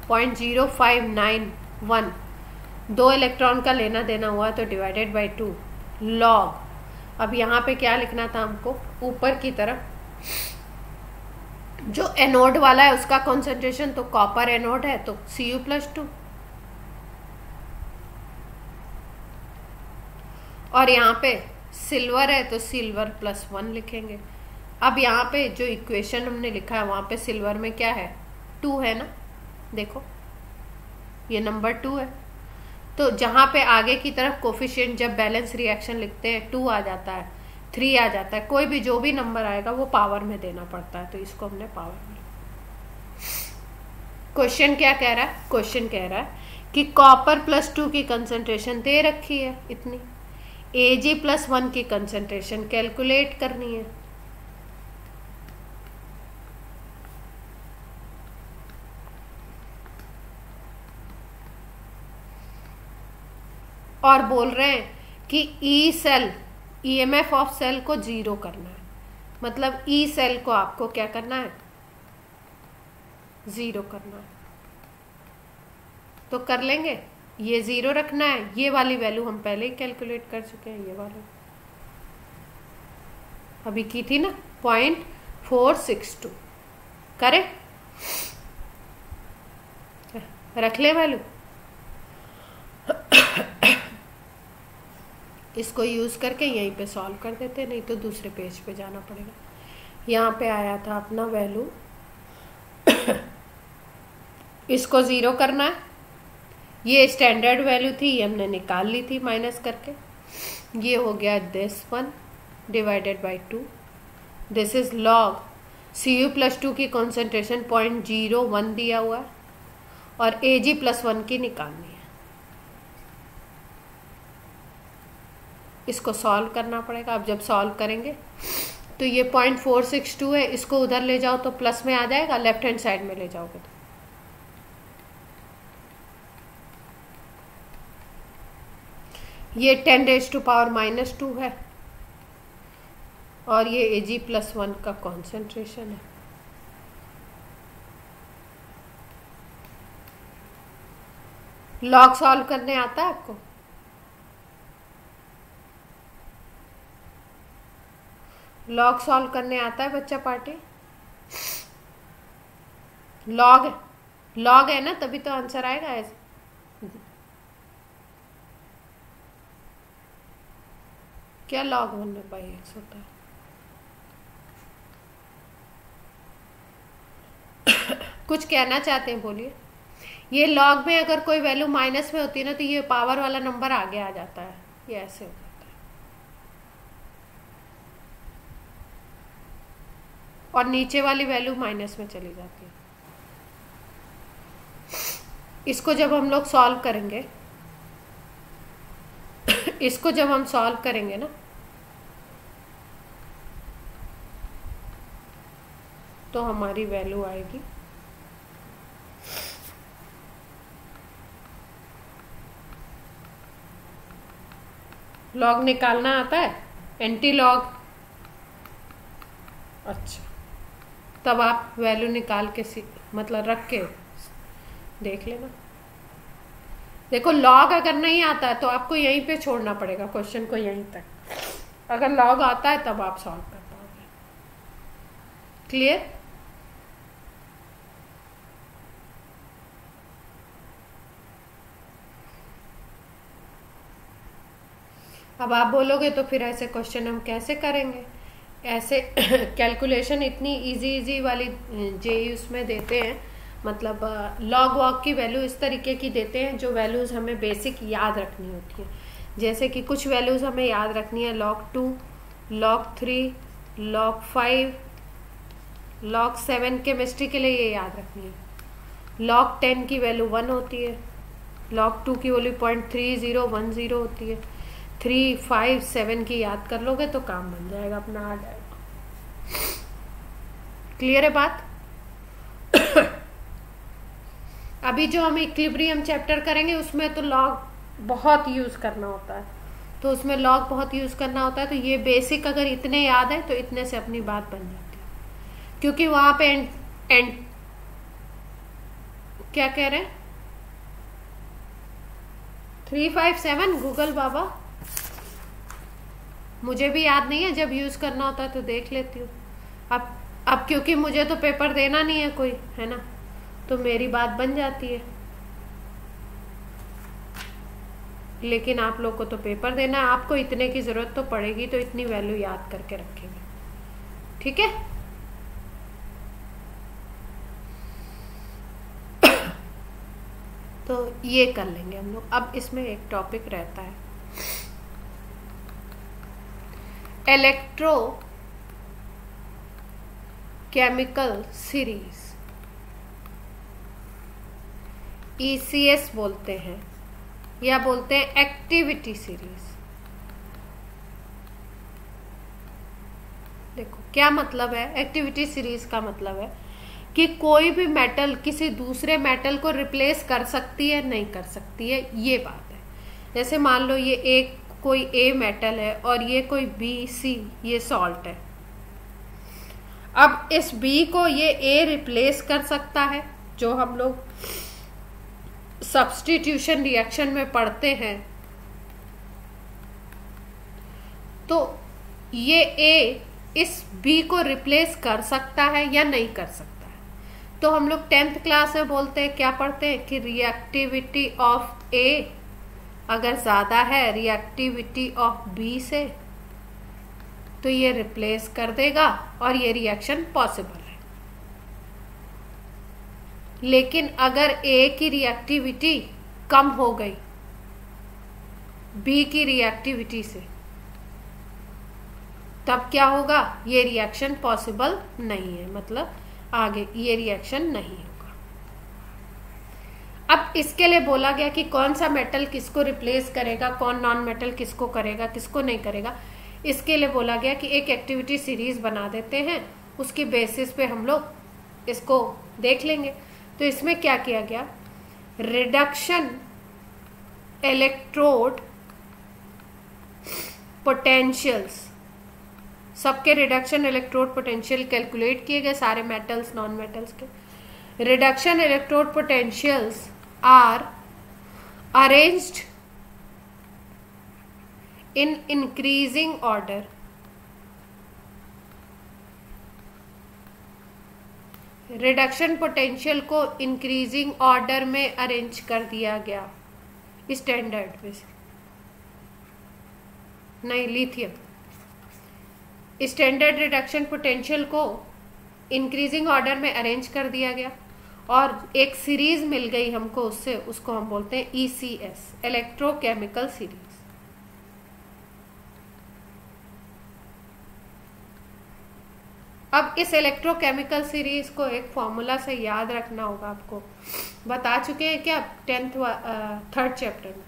0.0591, 2 electron का लेना देना हुआ तो डिवाइडेड बाई 2 लॉग। अब यहाँ पे क्या लिखना था हमको, ऊपर की तरफ जो एनोड वाला है उसका कॉन्सेंट्रेशन, तो कॉपर एनोड है तो Cu+2, और यहाँ पे सिल्वर है तो सिल्वर +1 लिखेंगे। अब यहाँ पे जो इक्वेशन हमने लिखा है वहां पे सिल्वर में क्या है, 2 है ना, देखो ये नंबर 2 है। तो जहां पे आगे की तरफ कोफिशिएंट जब बैलेंस रिएक्शन लिखते हैं 2 आ जाता है, 3 आ जाता है, कोई भी जो भी नंबर आएगा वो पावर में देना पड़ता है, तो इसको हमने पावर में। क्वेश्चन क्या कह रहा है, क्वेश्चन कह रहा है कि कॉपर +2 की कंसंट्रेशन दे रखी है इतनी, Ag+1 की कंसंट्रेशन कैलकुलेट करनी है। और बोल रहे हैं कि E cell EMF of cell को 0 करना है, मतलब ई सेल को आपको क्या करना है, 0 करना है। तो कर लेंगे, ये 0 रखना है, ये वाली वैल्यू हम पहले ही कैलकुलेट कर चुके हैं, ये वाली अभी की थी ना 0.462, करेक्ट? रख ले वैल्यू। इसको यूज करके यहीं पे सॉल्व कर देते, नहीं तो दूसरे पेज पे जाना पड़ेगा। यहाँ पे आया था अपना वैल्यू, इसको ज़ीरो करना है। ये स्टैंडर्ड वैल्यू थी, ये हमने निकाल ली थी माइनस करके। ये हो गया this one divided by 2। This is log Cu+2 की कॉन्सेंट्रेशन 0.01 दिया हुआ है और Ag+1 की निकालनी है। इसको सॉल्व करना पड़ेगा। अब जब सॉल्व करेंगे तो ये 0.462 है, इसको उधर ले जाओ तो प्लस में आ जाएगा, लेफ्ट हैंड साइड में ले जाओगे तो ये 10⁻⁻² है और ये Ag+1 का कॉन्सेंट्रेशन है। लॉग सॉल्व करने आता है आपको? लॉग सॉल्व करने आता है बच्चा पार्टी? लॉग है ना, तभी तो आंसर आएगा ऐसे। क्या log 1/x होता है? कुछ कहना चाहते हैं, बोलिए। ये लॉग में अगर कोई वैल्यू माइनस में होती है ना तो ये पावर वाला नंबर आगे आ जाता है, ये ऐसे हो जाता है और नीचे वाली वैल्यू माइनस में चली जाती है। इसको जब हम लोग सॉल्व करेंगे इसको जब हम सॉल्व करेंगे ना तो हमारी वैल्यू आएगी लॉग निकालना आता है, एंटी लॉग। अच्छा, तब आप वैल्यू निकाल के मतलब रख के देख लेना। देखो लॉग अगर नहीं आता है तो आपको यहीं पे छोड़ना पड़ेगा क्वेश्चन को, यहीं तक। अगर लॉग आता है तब आप सॉल्व कर पाओगे। क्लियर? अब आप बोलोगे तो फिर ऐसे क्वेश्चन हम कैसे करेंगे? ऐसे कैलकुलेशन इतनी इजी वाली जेई उसमें देते हैं, मतलब लॉग वॉग की वैल्यू इस तरीके की देते हैं जो वैल्यूज़ हमें बेसिक याद रखनी होती है। जैसे कि कुछ वैल्यूज़ हमें याद रखनी है log 2, log 3, log 5, log 7 chemistry के लिए ये याद रखनी है। log 10 की वैल्यू 1 होती है, log 2 की वैल्यू 0.3010 होती है। 3, 5, 7 की याद कर लोगे तो काम बन जाएगा, अपना आ जाएगा। क्लियर है बात? अभी जो हम इक्विलिब्रियम चैप्टर करेंगे उसमें तो लॉग बहुत यूज करना होता है, तो उसमें लॉग बहुत यूज करना होता है। तो ये बेसिक अगर इतने याद है तो इतने से अपनी बात बन जाती है, क्योंकि वहां पे क्या कह रहे हैं 357 गूगल बाबा, मुझे भी याद नहीं है, जब यूज करना होता है तो देख लेती हूँ। अब क्योंकि मुझे तो पेपर देना नहीं है कोई, है ना, तो मेरी बात बन जाती है। लेकिन आप लोग को तो पेपर देना है, आपको इतने की जरूरत तो पड़ेगी, तो इतनी वैल्यू याद करके रखेंगे। ठीक है? तो ये कर लेंगे हम लोग। अब इसमें एक टॉपिक रहता है इलेक्ट्रो केमिकल सीरीज, ECS बोलते हैं या बोलते हैं एक्टिविटी सीरीज। देखो क्या मतलब है एक्टिविटी सीरीज का? मतलब है कि कोई भी मेटल किसी दूसरे मेटल को रिप्लेस कर सकती है, नहीं कर सकती है, ये बात है। जैसे मान लो ये एक कोई A मेटल है और ये कोई BC, ये सॉल्ट है। अब इस B को ये A रिप्लेस कर सकता है, जो हम लोग सब्स्टिट्यूशन रिएक्शन में पढ़ते हैं। तो ये A इस बी को रिप्लेस कर सकता है या नहीं कर सकता है। तो हम लोग 10th क्लास में बोलते हैं, क्या पढ़ते हैं कि रिएक्टिविटी ऑफ ए अगर ज्यादा है रिएक्टिविटी ऑफ बी से तो ये रिप्लेस कर देगा और ये रिएक्शन पॉसिबल है। लेकिन अगर ए की रिएक्टिविटी कम हो गई बी की रिएक्टिविटी से, तब क्या होगा, ये रिएक्शन पॉसिबल नहीं है, मतलब आगे ये रिएक्शन नहीं होगा। अब इसके लिए बोला गया कि कौन सा मेटल किसको रिप्लेस करेगा, कौन नॉन मेटल किसको करेगा, किसको नहीं करेगा। इसके लिए बोला गया कि एक एक्टिविटी सीरीज बना देते हैं, उसकी बेसिस पे हम लोग इसको देख लेंगे। तो इसमें क्या किया गया, रिडक्शन इलेक्ट्रोड पोटेंशियल्स, सबके रिडक्शन इलेक्ट्रोड पोटेंशियल कैलकुलेट किए गए, सारे मेटल्स नॉन मेटल्स के। Reduction electrode potentials are arranged in increasing order. Reduction potential को इंक्रीजिंग ऑर्डर में अरेंज कर दिया गया स्टैंडर्ड में से, नहीं लिथियम स्टैंडर्ड रिडक्शन पोटेंशियल को इंक्रीजिंग ऑर्डर में अरेंज कर दिया गया और एक सीरीज मिल गई हमको उससे, उसको हम बोलते हैं ECS, इलेक्ट्रोकेमिकल सीरीज। अब इस इलेक्ट्रोकेमिकल सीरीज को एक फॉर्मूला से याद रखना होगा, आपको बता चुके हैं क्या 3rd चैप्टर में।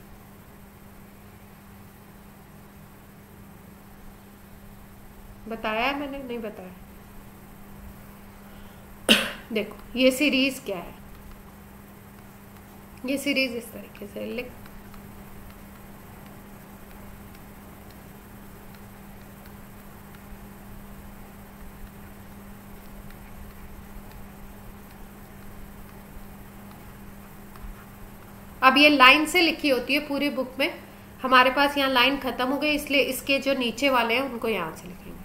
बताया है मैंने, नहीं बताया। देखो ये सीरीज क्या है, ये सीरीज इस तरीके से लिख, अब ये लाइन से लिखी होती है पूरी बुक में, हमारे पास यहाँ लाइन खत्म हो गई इसलिए इसके जो नीचे वाले हैं उनको यहां से लिखेंगे।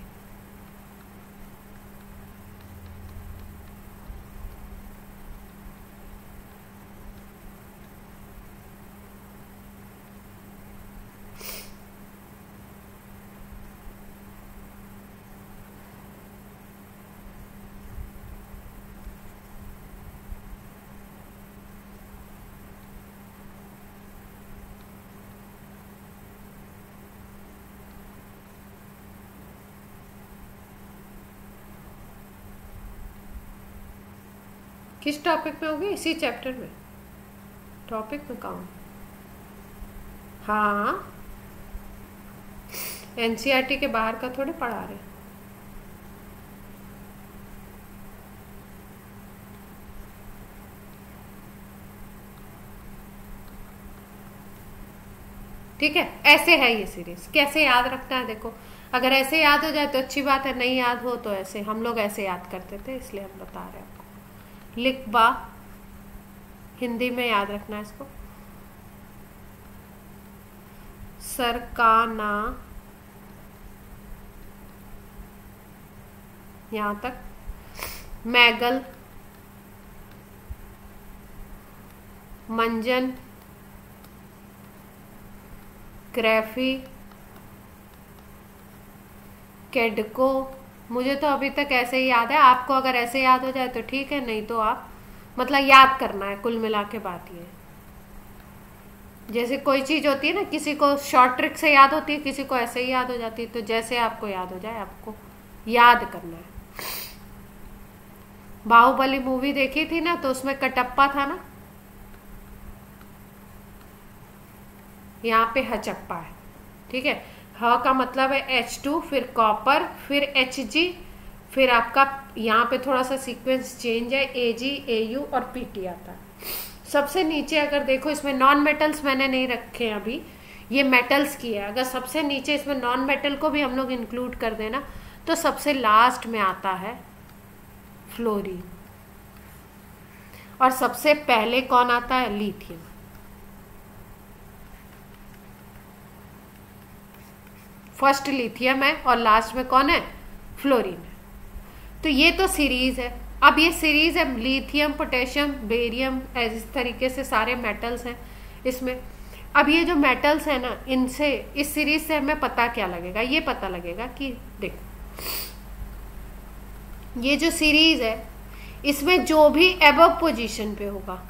किस टॉपिक में होगी, इसी चैप्टर में, टॉपिक में कौन, हाँ NCERT के बाहर का थोड़े पढ़ा रहे। ठीक है, ऐसे है ये सीरीज। कैसे याद रखना है, देखो अगर ऐसे याद हो जाए तो अच्छी बात है, नहीं याद हो तो ऐसे, हम लोग ऐसे याद करते थे इसलिए हम बता रहे हैं आपको। लिखबा हिंदी में याद रखना है इसको, सरकाना, यहां तक, मैगल, मंजन, ग्रेफी, केडको। मुझे तो अभी तक ऐसे ही याद है, आपको अगर ऐसे याद हो जाए तो ठीक है, नहीं तो आप मतलब याद करना है, कुल मिला के बात ये है। जैसे कोई चीज होती है ना, किसी को शॉर्ट ट्रिक से याद होती है, किसी को ऐसे ही याद हो जाती है, तो जैसे आपको याद हो जाए आपको याद करना है। बाहुबली मूवी देखी थी ना, तो उसमें कटप्पा था ना, यहाँ पे हचप्पा है, ठीक है। ह का मतलब है H2, फिर कॉपर, फिर Hg, फिर आपका यहाँ पे थोड़ा सा सीक्वेंस चेंज है, Ag, Au और Pt आता है। सबसे नीचे अगर देखो, इसमें नॉन मेटल्स मैंने नहीं रखे हैं अभी, ये मेटल्स की है। अगर सबसे नीचे इसमें नॉन मेटल को भी हम लोग इंक्लूड कर देना तो सबसे लास्ट में आता है फ्लोरीन, और सबसे पहले कौन आता है, लिथियम। फर्स्ट लिथियम है और लास्ट में कौन है, फ्लोरीन है। तो ये तो सीरीज है। अब ये सीरीज है लिथियम, पोटेशियम, बेरियम, इस तरीके से सारे मेटल्स हैं इसमें। अब ये जो मेटल्स है ना, इनसे इस सीरीज से हमें पता क्या लगेगा, ये पता लगेगा कि देखो ये जो सीरीज है इसमें जो भी एबव पोजीशन पे होगा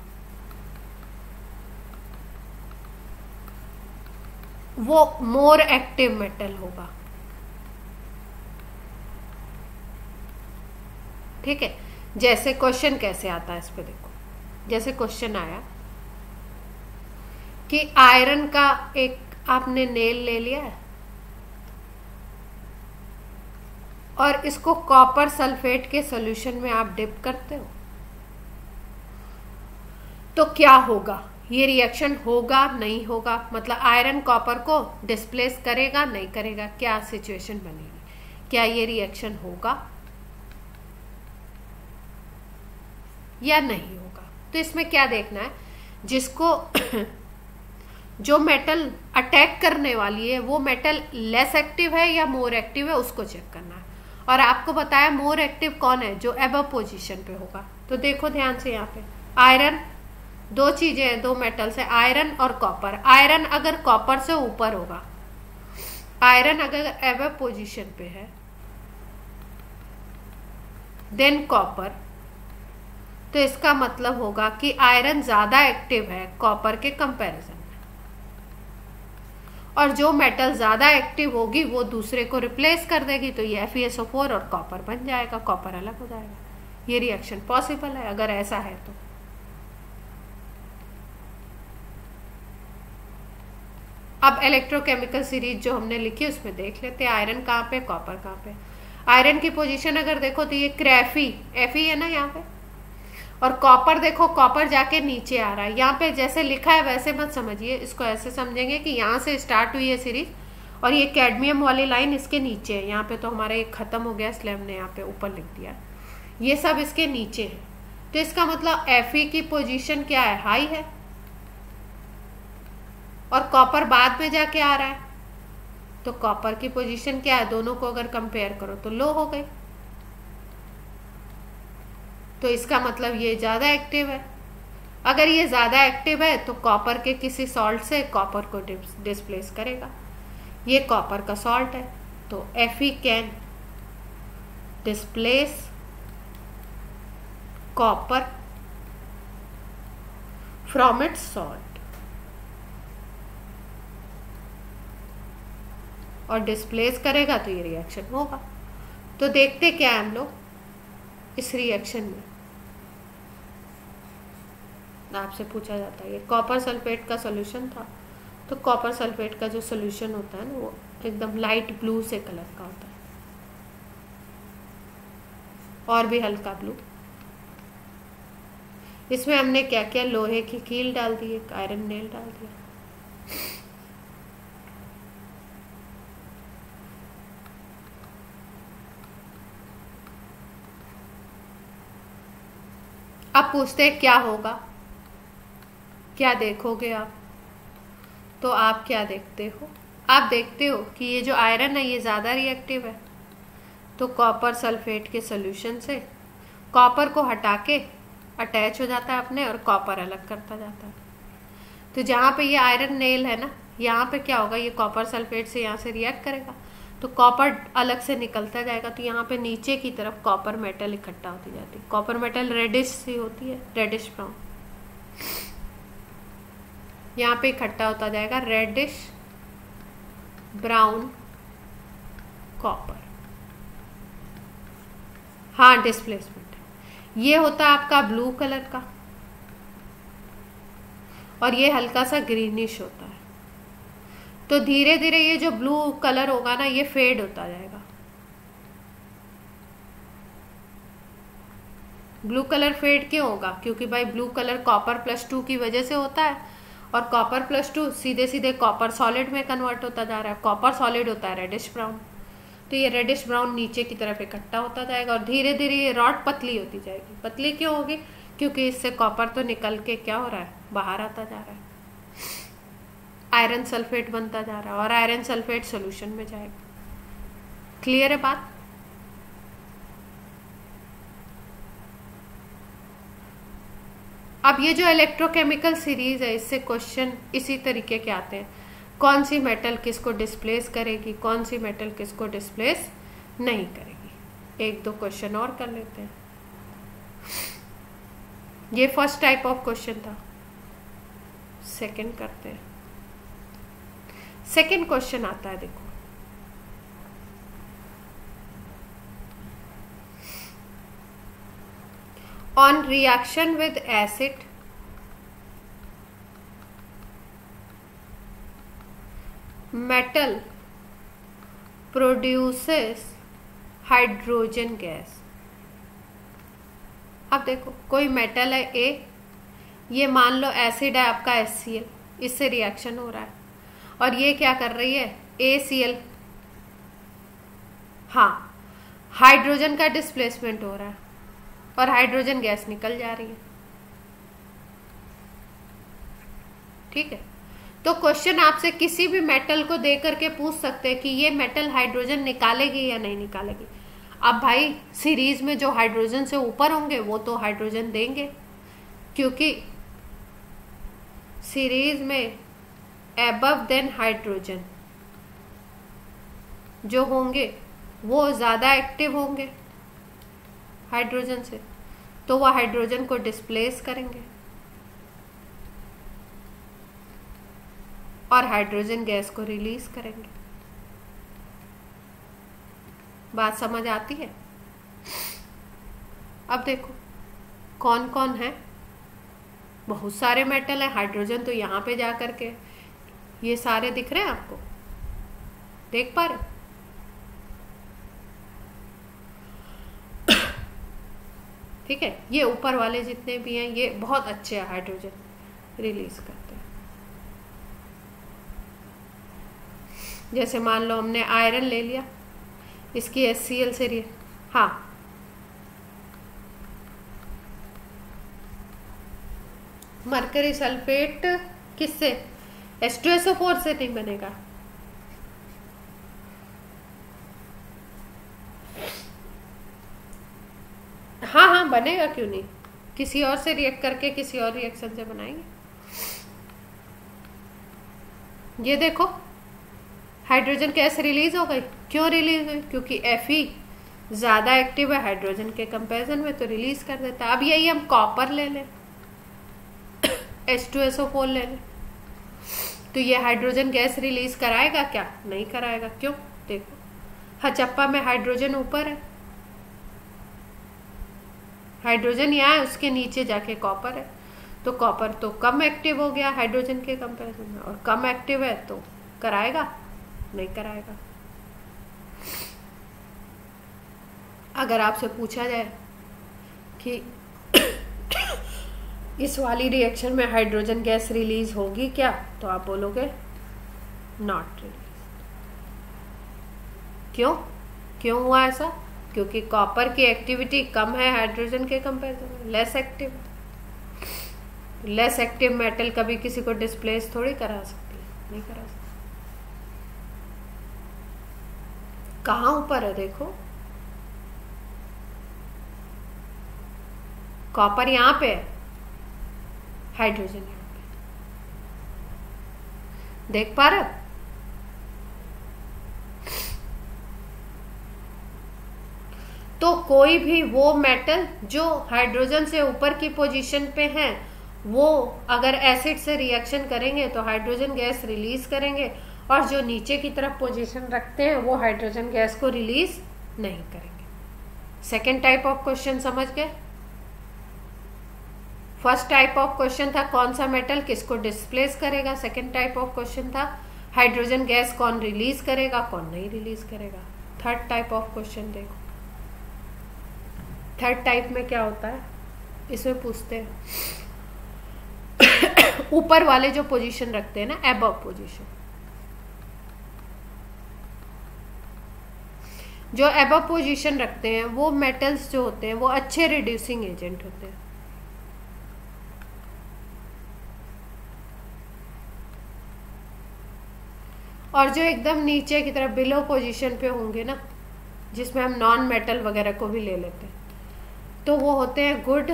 वो मोर एक्टिव मेटल होगा। ठीक है, जैसे क्वेश्चन कैसे आता है इस पे देखो। जैसे क्वेश्चन आया कि आयरन का एक आपने नेल ले लिया है और इसको कॉपर सल्फेट के सॉल्यूशन में आप डिप करते हो, तो क्या होगा? ये रिएक्शन होगा नहीं होगा, मतलब आयरन कॉपर को डिस्प्लेस करेगा नहीं करेगा, क्या सिचुएशन बनेगी? क्या ये रिएक्शन होगा या नहीं होगा? तो इसमें क्या देखना है, जिसको जो मेटल अटैक करने वाली है वो मेटल लेस एक्टिव है या मोर एक्टिव है, उसको चेक करना है। और आपको बताया मोर एक्टिव कौन है, जो एबव पोजीशन पे होगा। तो देखो ध्यान से, यहाँ पे आयरन, दो चीजें हैं, दो मेटल्स है, आयरन और कॉपर। आयरन अगर कॉपर से ऊपर होगा, आयरन अगर एबव पोजीशन पे है, देन कॉपर, तो इसका मतलब होगा कि आयरन ज्यादा एक्टिव है कॉपर के कंपैरिजन में, और जो मेटल ज्यादा एक्टिव होगी वो दूसरे को रिप्लेस कर देगी, तो ये FeSO4 और कॉपर बन जाएगा, कॉपर अलग हो जाएगा। ये रिएक्शन पॉसिबल है अगर ऐसा है तो। अब इलेक्ट्रोकेमिकल सीरीज जो हमने लिखी उसमें देख लेते हैं आयरन कहाँ पे, कॉपर कहाँ पे। आयरन की पोजीशन अगर देखो तो ये क्रेफी, Fe है ना यहाँ पे, और कॉपर देखो, कॉपर जाके नीचे आ रहा है। यहाँ पे जैसे लिखा है वैसे मत समझिए, इसको ऐसे समझेंगे कि यहाँ से स्टार्ट हुई है सीरीज और ये कैडमियम वाली लाइन इसके नीचे है। यहाँ पे तो हमारा एक खत्म हो गया, इसलिए हमने यहाँ पे ऊपर लिख दिया, ये सब इसके नीचे है। तो इसका मतलब Fe की पोजीशन क्या है, हाई है, और कॉपर बाद में जाके आ रहा है, तो कॉपर की पोजीशन क्या है, दोनों को अगर कंपेयर करो तो लो हो गई। तो इसका मतलब ये ज्यादा एक्टिव है। अगर ये ज्यादा एक्टिव है तो कॉपर के किसी सॉल्ट से कॉपर को डिस्प्लेस करेगा। ये कॉपर का सॉल्ट है, तो Fe can displace copper from its salt, और डिस्प्लेस करेगा तो ये रिएक्शन होगा। तो देखते क्या है हम लोग इस रिएक्शन में। आपसे पूछा जाता है, ये कॉपर सल्फेट का सॉल्यूशन था, तो कॉपर सल्फेट का जो सॉल्यूशन होता है ना वो एकदम लाइट ब्लू से कलर का होता है, और भी हल्का ब्लू। इसमें हमने क्या किया, लोहे की कील डाल दी, एक आयरन नेल डाल दिया। अब पूछते हैं क्या होगा, क्या देखोगे आप? तो आप क्या देखते हो, आप देखते हो कि ये जो आयरन है ये ज़्यादा रिएक्टिव है, तो कॉपर सल्फेट के सॉल्यूशन से कॉपर को हटा के अटैच हो जाता है अपने, और कॉपर अलग करता जाता है। तो जहाँ पे ये आयरन नेल है ना, यहाँ पे क्या होगा, ये कॉपर सल्फेट से यहाँ से रिएक्ट करेगा, तो कॉपर अलग से निकलता जाएगा। तो यहाँ पे नीचे की तरफ कॉपर मेटल इकट्ठा होती जाती है। कॉपर मेटल रेडिश सी होती है, रेडिश ब्राउन, यहाँ पे इकट्ठा होता जाएगा रेडिश ब्राउन कॉपर। हाँ, डिस्प्लेसमेंट ये होता है आपका ब्लू कलर का, और ये हल्का सा ग्रीनिश होता है। तो धीरे धीरे ये जो ब्लू कलर होगा ना, ये फेड होता जाएगा। ब्लू कलर फेड क्यों होगा, क्योंकि भाई ब्लू कलर कॉपर +2 की वजह से होता है, और कॉपर +2 सीधे सीधे कॉपर सॉलिड में कन्वर्ट होता जा रहा है। कॉपर सॉलिड होता है रेडिश ब्राउन, तो ये रेडिश ब्राउन नीचे की तरफ इकट्ठा होता जाएगा, और धीरे धीरे ये रॉड पतली होती जाएगी। पतली क्यों होगी, क्योंकि इससे कॉपर तो निकल के क्या हो रहा है, बाहर आता जा रहा है, आयरन सल्फेट बनता जा रहा है, और आयरन सल्फेट सोल्यूशन में जाएगा। क्लियर है बात? अब ये जो इलेक्ट्रोकेमिकल सीरीज है, इससे क्वेश्चन इसी तरीके के आते हैं। कौन सी मेटल किसको डिस्प्लेस करेगी, कौन सी मेटल किसको डिस्प्लेस नहीं करेगी। एक दो क्वेश्चन और कर लेते हैं। ये फर्स्ट टाइप ऑफ क्वेश्चन था। सेकंड करते हैं। सेकंड क्वेश्चन आता है, देखो। On reaction with acid, metal produces hydrogen gas। अब देखो, कोई मेटल है ए, ये मान लो एसिड है आपका HCl, इससे रिएक्शन हो रहा है, और ये क्या कर रही है ACl, हाँ, हाइड्रोजन का डिस्प्लेसमेंट हो रहा है और हाइड्रोजन गैस निकल जा रही है। ठीक है, तो क्वेश्चन आपसे किसी भी मेटल को दे करके पूछ सकते हैं कि ये मेटल हाइड्रोजन निकालेगी या नहीं निकालेगी। अब भाई सीरीज में जो हाइड्रोजन से ऊपर होंगे वो तो हाइड्रोजन देंगे, क्योंकि सीरीज में एबव देन हाइड्रोजन जो होंगे वो ज्यादा एक्टिव होंगे हाइड्रोजन से, तो वह हाइड्रोजन को डिस्प्लेस करेंगे और हाइड्रोजन गैस को रिलीज करेंगे। बात समझ आती है? अब देखो कौन कौन है, बहुत सारे मेटल है। हाइड्रोजन तो यहां पे जा करके ये सारे दिख रहे हैं आपको, देख पा रहे? ठीक है, ये ऊपर वाले जितने भी हैं ये बहुत अच्छे हैं, हाइड्रोजन रिलीज करते हैं। जैसे मान लो हमने आयरन ले लिया, इसकी HCl से हाँ, मरकरी सल्फेट किससे, H2SO4 से नहीं बनेगा। हाँ हाँ बनेगा, क्यों नहीं, किसी और से रिएक्ट करके किसी और रिएक्शन से बनाएंगे। ये देखो हाइड्रोजन गैस रिलीज हो गई। क्यों रिलीज हुई? क्योंकि Fe ज्यादा एक्टिव है हाइड्रोजन के कंपैरिजन में, तो रिलीज कर देता है। अब यही हम कॉपर ले लें, H2SO4 ले लें, तो ये हाइड्रोजन गैस रिलीज कराएगा क्या? नहीं कराएगा। क्यों? देखो हचप्पा में हाइड्रोजन ऊपर है, हाइड्रोजन यहाँ है, उसके नीचे जाके कॉपर है, तो कॉपर तो कम एक्टिव हो गया हाइड्रोजन के कंपैरिजन में, और कम एक्टिव है तो कराएगा? नहीं कराएगा। अगर आपसे पूछा जाए कि इस वाली रिएक्शन में हाइड्रोजन गैस रिलीज होगी क्या, तो आप बोलोगे नॉट रिलीज। क्यों? क्यों हुआ ऐसा? क्योंकि कॉपर की एक्टिविटी कम है हाइड्रोजन के कंपैरिजन में, less active. Less active metal कभी किसी को डिस्प्लेस थोड़ी करा सकती है, नहीं करा सकती। कहाँ ऊपर है देखो, कॉपर यहां पे है, हाइड्रोजन यहां पे, देख पा रहे हो? तो कोई भी वो मेटल जो हाइड्रोजन से ऊपर की पोजीशन पे है, वो अगर एसिड से रिएक्शन करेंगे तो हाइड्रोजन गैस रिलीज करेंगे, और जो नीचे की तरफ पोजीशन रखते हैं वो हाइड्रोजन गैस को रिलीज नहीं करेंगे। सेकेंड टाइप ऑफ क्वेश्चन समझ गए? फर्स्ट टाइप ऑफ क्वेश्चन था कौन सा मेटल किसको डिस्प्लेस करेगा, सेकेंड टाइप ऑफ क्वेश्चन था हाइड्रोजन गैस कौन रिलीज करेगा कौन नहीं रिलीज करेगा। थर्ड टाइप ऑफ क्वेश्चन देखो, थर्ड टाइप में क्या होता है, इसमें पूछते हैं ऊपर वाले जो पोजीशन रखते हैं ना, एबव पोजीशन, जो एबव पोजीशन रखते हैं वो मेटल्स जो होते हैं वो अच्छे रिड्यूसिंग एजेंट होते हैं। और जो एकदम नीचे की तरफ बिलो पोजीशन पे होंगे ना, जिसमें हम नॉन मेटल वगैरह को भी ले लेते हैं, तो वो होते हैं गुड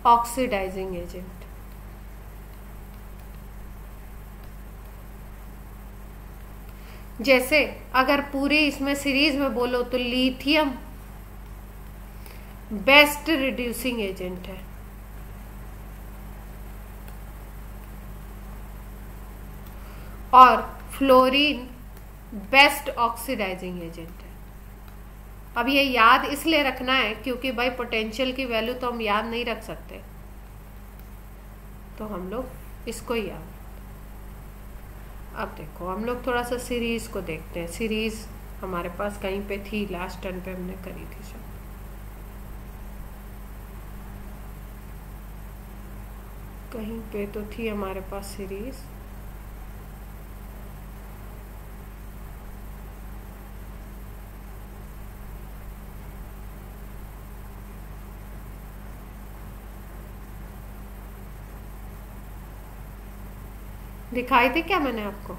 ऑक्सीडाइजिंग एजेंट। जैसे अगर पूरी इसमें सीरीज में बोलो तो लिथियम बेस्ट रिड्यूसिंग एजेंट है, और फ्लोरीन बेस्ट ऑक्सीडाइजिंग एजेंट है। अब ये याद इसलिए रखना है क्योंकि भाई पोटेंशियल की वैल्यू तो हम याद नहीं रख सकते, तो हम लोग इसको ही याद। अब देखो हम लोग थोड़ा सा सीरीज को देखते हैं। सीरीज हमारे पास कहीं पे थी, लास्ट टर्न पे हमने करी थी शायद, कहीं पे तो थी हमारे पास सीरीज। दिखाई थी क्या मैंने आपको?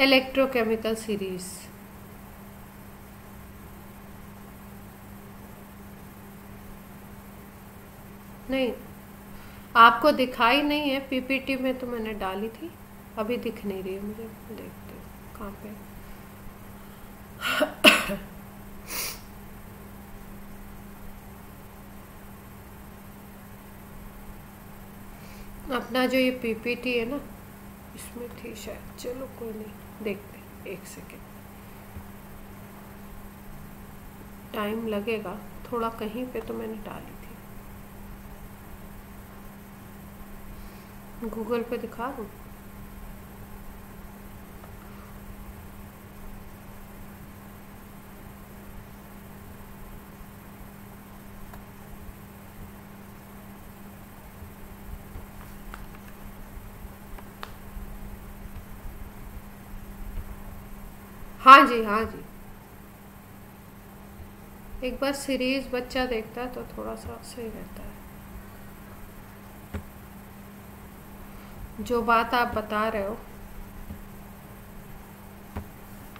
इलेक्ट्रोकेमिकल सीरीज नहीं, आपको दिखाई नहीं है पीपीटी में, तो मैंने डाली थी, अभी दिख नहीं रही है मुझे। देखते हो कहाँ पे। अपना जो ये पीपीटी है ना, इसमें थी शायद। चलो कोई नहीं, देखते, एक सेकेंड, टाइम लगेगा थोड़ा। कहीं पे तो मैंने डाली थी, गूगल पे दिखा दूँ? हाँ जी, हाँ जी, एक बार सीरीज बच्चा देखता है तो थोड़ा सा सही रहता है। जो बात आप बता रहे हो,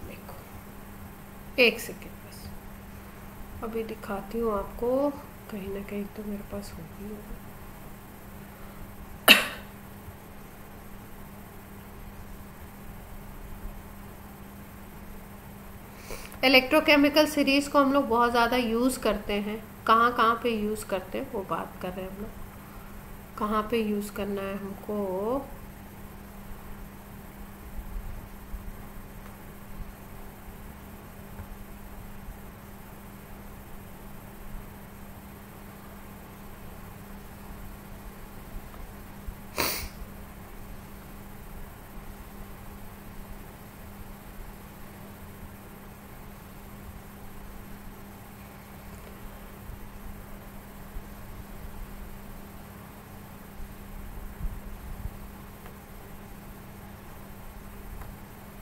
देखो एक सेकेंड बस, अभी दिखाती हूँ आपको। कहीं ना कहीं तो मेरे पास होगी। इलेक्ट्रोकेमिकल सीरीज को हम लोग बहुत ज़्यादा यूज़ करते हैं। कहाँ कहाँ पे यूज़ करते हैं वो बात कर रहे हैं हम लोग। कहाँ पे यूज़ करना है हमको?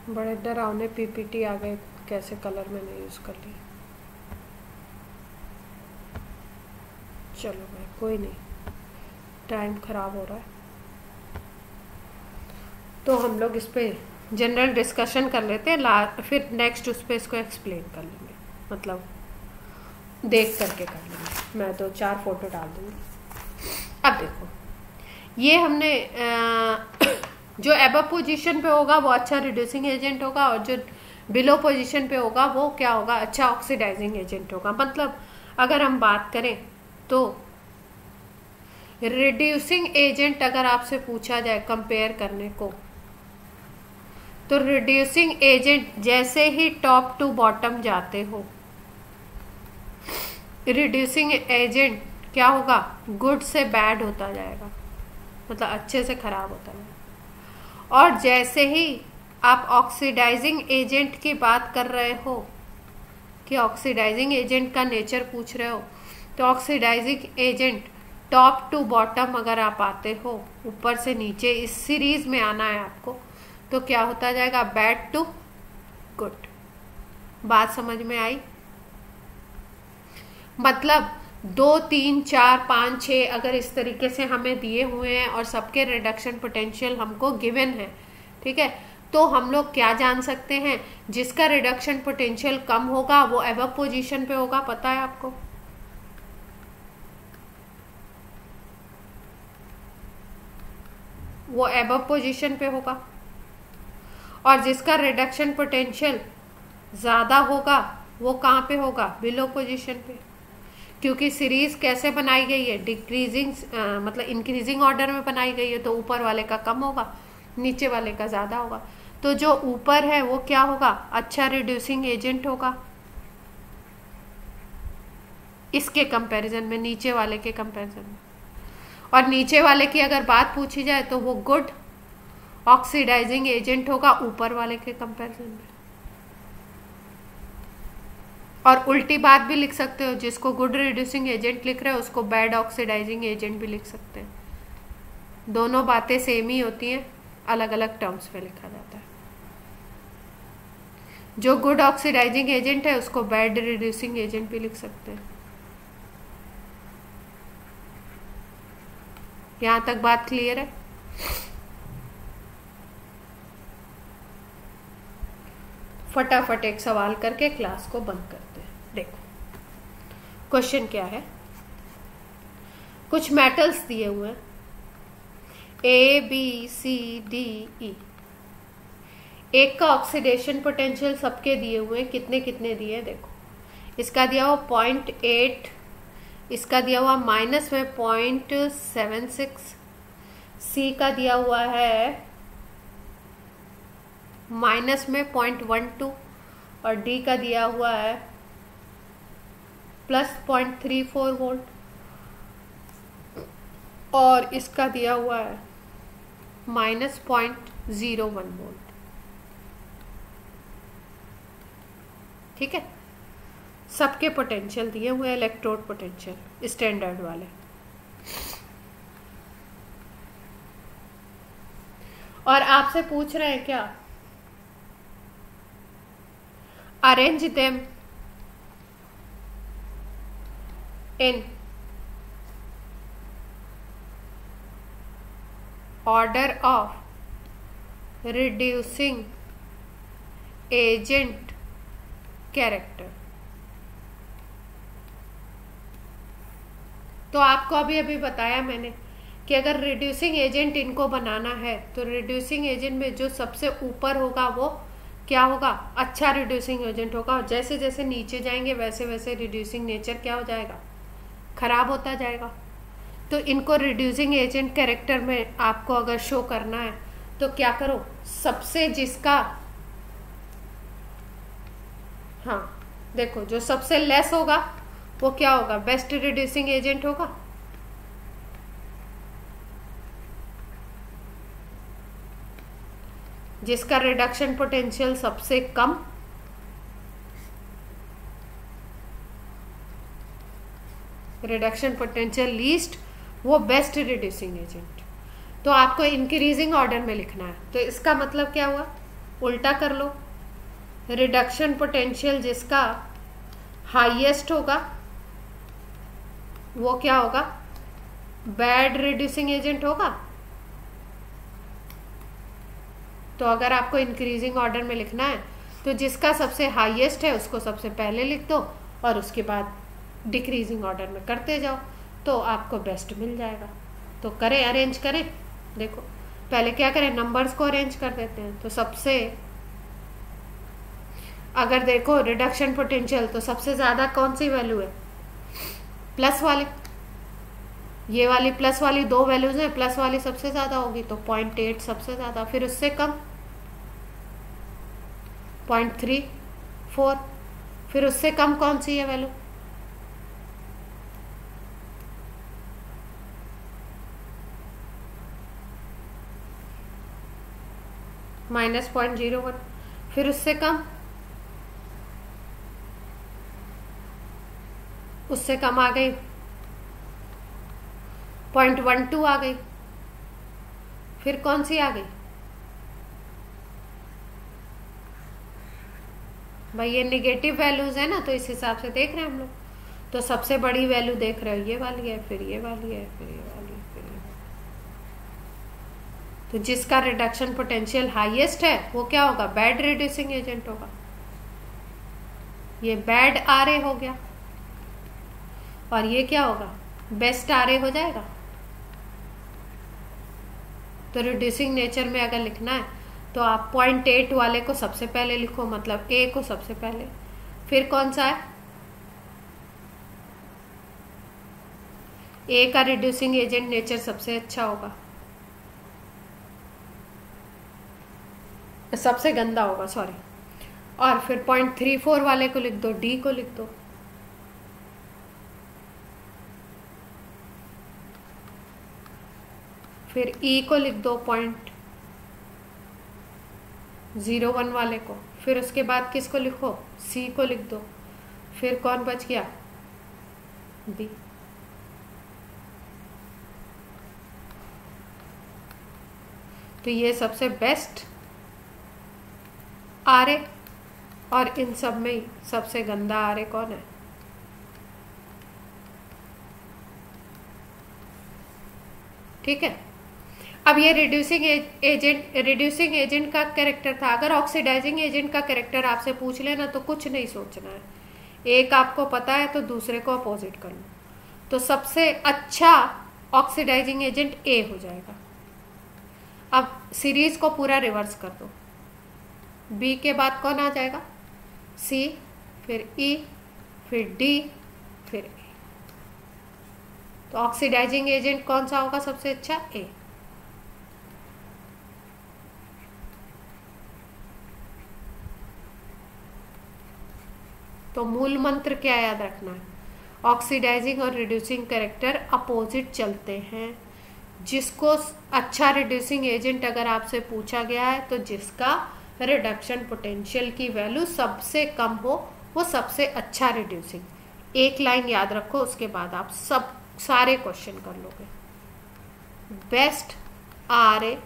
बड़े डरावने पीपीटी आ गए, कैसे कलर मैंने यूज़ कर ली। चलो भाई कोई नहीं, टाइम ख़राब हो रहा है, तो हम लोग इस पर जनरल डिस्कशन कर लेते हैं। फिर नेक्स्ट उस पर इसको एक्सप्लेन कर लेंगे, मतलब देख करके कर लेंगे। मैं तो 4 फोटो डाल दूँगी। अब देखो, ये हमने जो एबव पोजीशन पे होगा वो अच्छा रिड्यूसिंग एजेंट होगा, और जो बिलो पोजीशन पे होगा वो क्या होगा? अच्छा ऑक्सीडाइजिंग एजेंट होगा। मतलब अगर हम बात करें तो रिड्यूसिंग एजेंट अगर आपसे पूछा जाए कंपेयर करने को, तो रिड्यूसिंग एजेंट जैसे ही टॉप टू बॉटम जाते हो, रिड्यूसिंग एजेंट क्या होगा, गुड से बैड होता जाएगा, मतलब अच्छे से खराब होता जाएगा। और जैसे ही आप ऑक्सीडाइजिंग एजेंट की बात कर रहे हो, कि ऑक्सीडाइजिंग एजेंट का नेचर पूछ रहे हो, तो oxidizing agent top to bottom अगर आप आते हो, ऊपर से नीचे इस सीरीज में आना है आपको, तो क्या होता जाएगा, बैड टू गुड। बात समझ में आई? मतलब 2 3 4 5 6 अगर इस तरीके से हमें दिए हुए हैं और सबके रिडक्शन पोटेंशियल हमको गिवन है, ठीक है, तो हम लोग क्या जान सकते हैं, जिसका रिडक्शन पोटेंशियल कम होगा वो एबव पोजीशन पे होगा, पता है आपको? वो एबव पोजीशन पे होगा। और जिसका रिडक्शन पोटेंशियल ज्यादा होगा वो कहाँ पे होगा, बिलो पोजीशन पे। क्योंकि सीरीज कैसे बनाई गई है, डिक्रीजिंग मतलब इंक्रीजिंग ऑर्डर में बनाई गई है, तो ऊपर वाले का कम होगा, नीचे वाले का ज्यादा होगा। तो जो ऊपर है वो क्या होगा, अच्छा रिड्यूसिंग एजेंट होगा इसके कंपैरिजन में, नीचे वाले के कंपैरिजन में। और नीचे वाले की अगर बात पूछी जाए तो वो गुड ऑक्सीडाइजिंग एजेंट होगा ऊपर वाले के कंपैरिजन में। और उल्टी बात भी लिख सकते हो, जिसको गुड रिड्यूसिंग एजेंट लिख रहे हो उसको बैड ऑक्सीडाइजिंग एजेंट भी लिख सकते हैं। दोनों बातें सेम ही होती हैं, अलग अलग टर्म्स पे लिखा जाता है। जो गुड ऑक्सीडाइजिंग एजेंट है उसको बैड रिड्यूसिंग एजेंट भी लिख सकते हैं। यहां तक बात क्लियर है? फटाफट एक सवाल करके क्लास को बंद करते हैं। देखो क्वेश्चन क्या है, कुछ मेटल्स दिए हुए हैं ABCDE, एक का ऑक्सीडेशन पोटेंशियल सबके दिए हुए हैं, कितने कितने दिए, देखो इसका दिया हुआ 0.8, इसका दिया हुआ माइनस में 0.76, सी का दिया हुआ है माइनस में 0.12 और डी का दिया हुआ है प्लस 0.34 वोल्ट और इसका दिया हुआ है माइनस 0.01 वोल्ट। ठीक है, सबके पोटेंशियल दिए हुए, इलेक्ट्रोड पोटेंशियल स्टैंडर्ड वाले। और आपसे पूछ रहे हैं क्या, arrange them in order of reducing agent character. तो आपको अभी अभी बताया मैंने कि अगर रिड्यूसिंग एजेंट इनको बनाना है तो रिड्यूसिंग एजेंट में जो सबसे ऊपर होगा वो क्या होगा, अच्छा रिड्यूसिंग एजेंट होगा। और जैसे जैसे नीचे जाएंगे वैसे वैसे रिड्यूसिंग नेचर क्या हो जाएगा, खराब होता जाएगा। तो इनको रिड्यूसिंग एजेंट कैरेक्टर में आपको अगर शो करना है तो क्या करो, सबसे जिसका, हाँ देखो जो सबसे लेस होगा वो क्या होगा, बेस्ट रिड्यूसिंग एजेंट होगा। जिसका रिडक्शन पोटेंशियल सबसे कम, रिडक्शन पोटेंशियल लीस्ट, वो बेस्ट रिड्यूसिंग एजेंट। तो आपको इंक्रीजिंग ऑर्डर में लिखना है। तो इसका मतलब क्या हुआ, उल्टा कर लो, रिडक्शन पोटेंशियल जिसका हाईएस्ट होगा वो क्या होगा, बैड रिड्यूसिंग एजेंट होगा। तो अगर आपको इंक्रीजिंग ऑर्डर में लिखना है तो जिसका सबसे हाईएस्ट है उसको सबसे पहले लिख दो और उसके बाद डिक्रीजिंग ऑर्डर में करते जाओ तो आपको बेस्ट मिल जाएगा। तो करें, अरेंज करें। देखो पहले क्या करें, नंबर्स को अरेंज कर देते हैं। तो सबसे, अगर देखो रिडक्शन पोटेंशियल तो सबसे ज्यादा कौन सी वैल्यू है, प्लस वाले, ये वाली प्लस वाली दो वैल्यूज हैं, प्लस वाली सबसे ज्यादा होगी तो 0.8 सबसे ज्यादा, फिर उससे कम 0.34, फिर उससे कम कौन सी है वैल्यू, -0.01, फिर उससे कम, उससे कम आ गई 0.12 आ गई, फिर कौन सी आ गई भाई, ये निगेटिव वैल्यूज है ना, तो इस हिसाब से देख रहे हैं हम लोग, तो सबसे बड़ी वैल्यू देख रहे हो ये वाली है, फिर ये वाली है, फिर ये वाली है, फिर ये वाली। तो जिसका रिडक्शन पोटेंशियल हाईएस्ट है वो क्या होगा, बैड रिड्यूसिंग एजेंट होगा, ये बैड आरए हो गया, और ये क्या होगा, बेस्ट आरए हो जाएगा। तो रिड्यूसिंग नेचर में अगर लिखना है तो आप 0.8 वाले को सबसे पहले लिखो, मतलब ए को सबसे पहले, फिर कौन सा है, ए का रिड्यूसिंग एजेंट नेचर सबसे अच्छा होगा, सबसे गंदा होगा सॉरी, और फिर 0.34 वाले को लिख दो, डी को लिख दो, फिर ई को लिख दो 0.01 वाले को, फिर उसके बाद किसको लिखो, सी को लिख दो, फिर कौन बच गया, बी। तो ये सबसे बेस्ट आरए, और इन सब में सबसे गंदा आरए कौन है, ठीक है। अब ये रिड्यूसिंग एजेंट का कैरेक्टर था, अगर ऑक्सीडाइजिंग एजेंट का कैरेक्टर आपसे पूछ लेना तो कुछ नहीं सोचना है, एक आपको पता है तो दूसरे को अपोजिट कर लो, तो सबसे अच्छा ऑक्सीडाइजिंग एजेंट ए हो जाएगा। अब सीरीज को पूरा रिवर्स कर दो, बी के बाद कौन आ जाएगा, सी, फिर ई, फिर डी, फिर ए। तो ऑक्सीडाइजिंग एजेंट कौन सा होगा सबसे अच्छा, ए। तो मूल मंत्र क्या याद रखना है, ऑक्सीडाइजिंग और रिड्यूसिंग कैरेक्टर अपोजिट चलते हैं। जिसको अच्छा रिड्यूसिंग एजेंट अगर आपसे पूछा गया है तो जिसका रिडक्शन पोटेंशियल की वैल्यू सबसे कम हो वो सबसे अच्छा रिड्यूसिंग। एक लाइन याद रखो, उसके बाद आप सब सारे क्वेश्चन कर लोगे। Best RA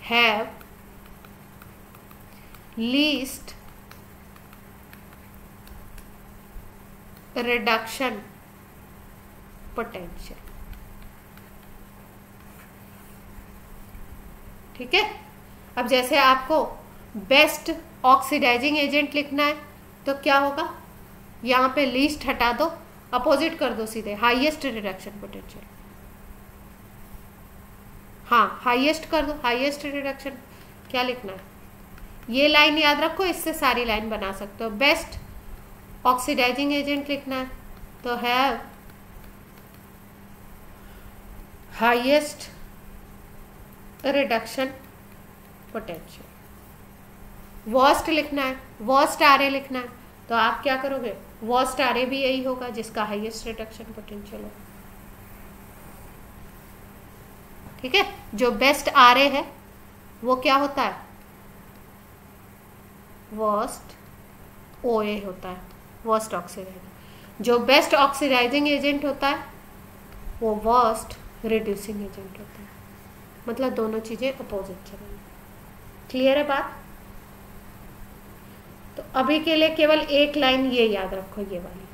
have least reduction potential, ठीक है। अब जैसे आपको बेस्ट ऑक्सीडाइजिंग एजेंट लिखना है तो क्या होगा, यहां पे लीस्ट हटा दो, अपोजिट कर दो सीधे, हाईएस्ट रिडक्शन पोटेंशियल। हाँ, हाईएस्ट कर दो, हाईएस्ट रिडक्शन। क्या लिखना है, ये लाइन याद रखो, इससे सारी लाइन बना सकते हो। बेस्ट ऑक्सीडाइजिंग एजेंट लिखना है तो have highest reduction potential. Worst लिखना है, वर्स्ट आरए लिखना है तो आप क्या करोगे, वर्स्ट आरए भी यही होगा जिसका हाईएस्ट रिडक्शन पोटेंशियल हो, ठीक है। जो बेस्ट आरए है वो क्या होता है, वर्स्ट ओए होता है, वर्स्ट ऑक्सीडाइजिंग। जो बेस्ट ऑक्सीडाइजिंग एजेंट होता है वो वर्स्ट रिड्यूसिंग एजेंट होता है, मतलब दोनों चीजें अपोजिट चलेंगी। क्लियर है बात। तो अभी के लिए केवल एक लाइन ये याद रखो, ये वाली,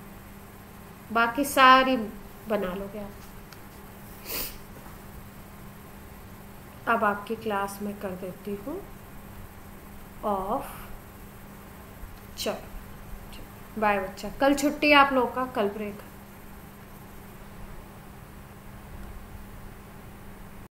बाकी सारी बना लोगे आप। अब आपकी क्लास में कर देती हूँ ऑफ। चलो बाय बच्चा, कल छुट्टी आप लोगों का, कल ब्रेक।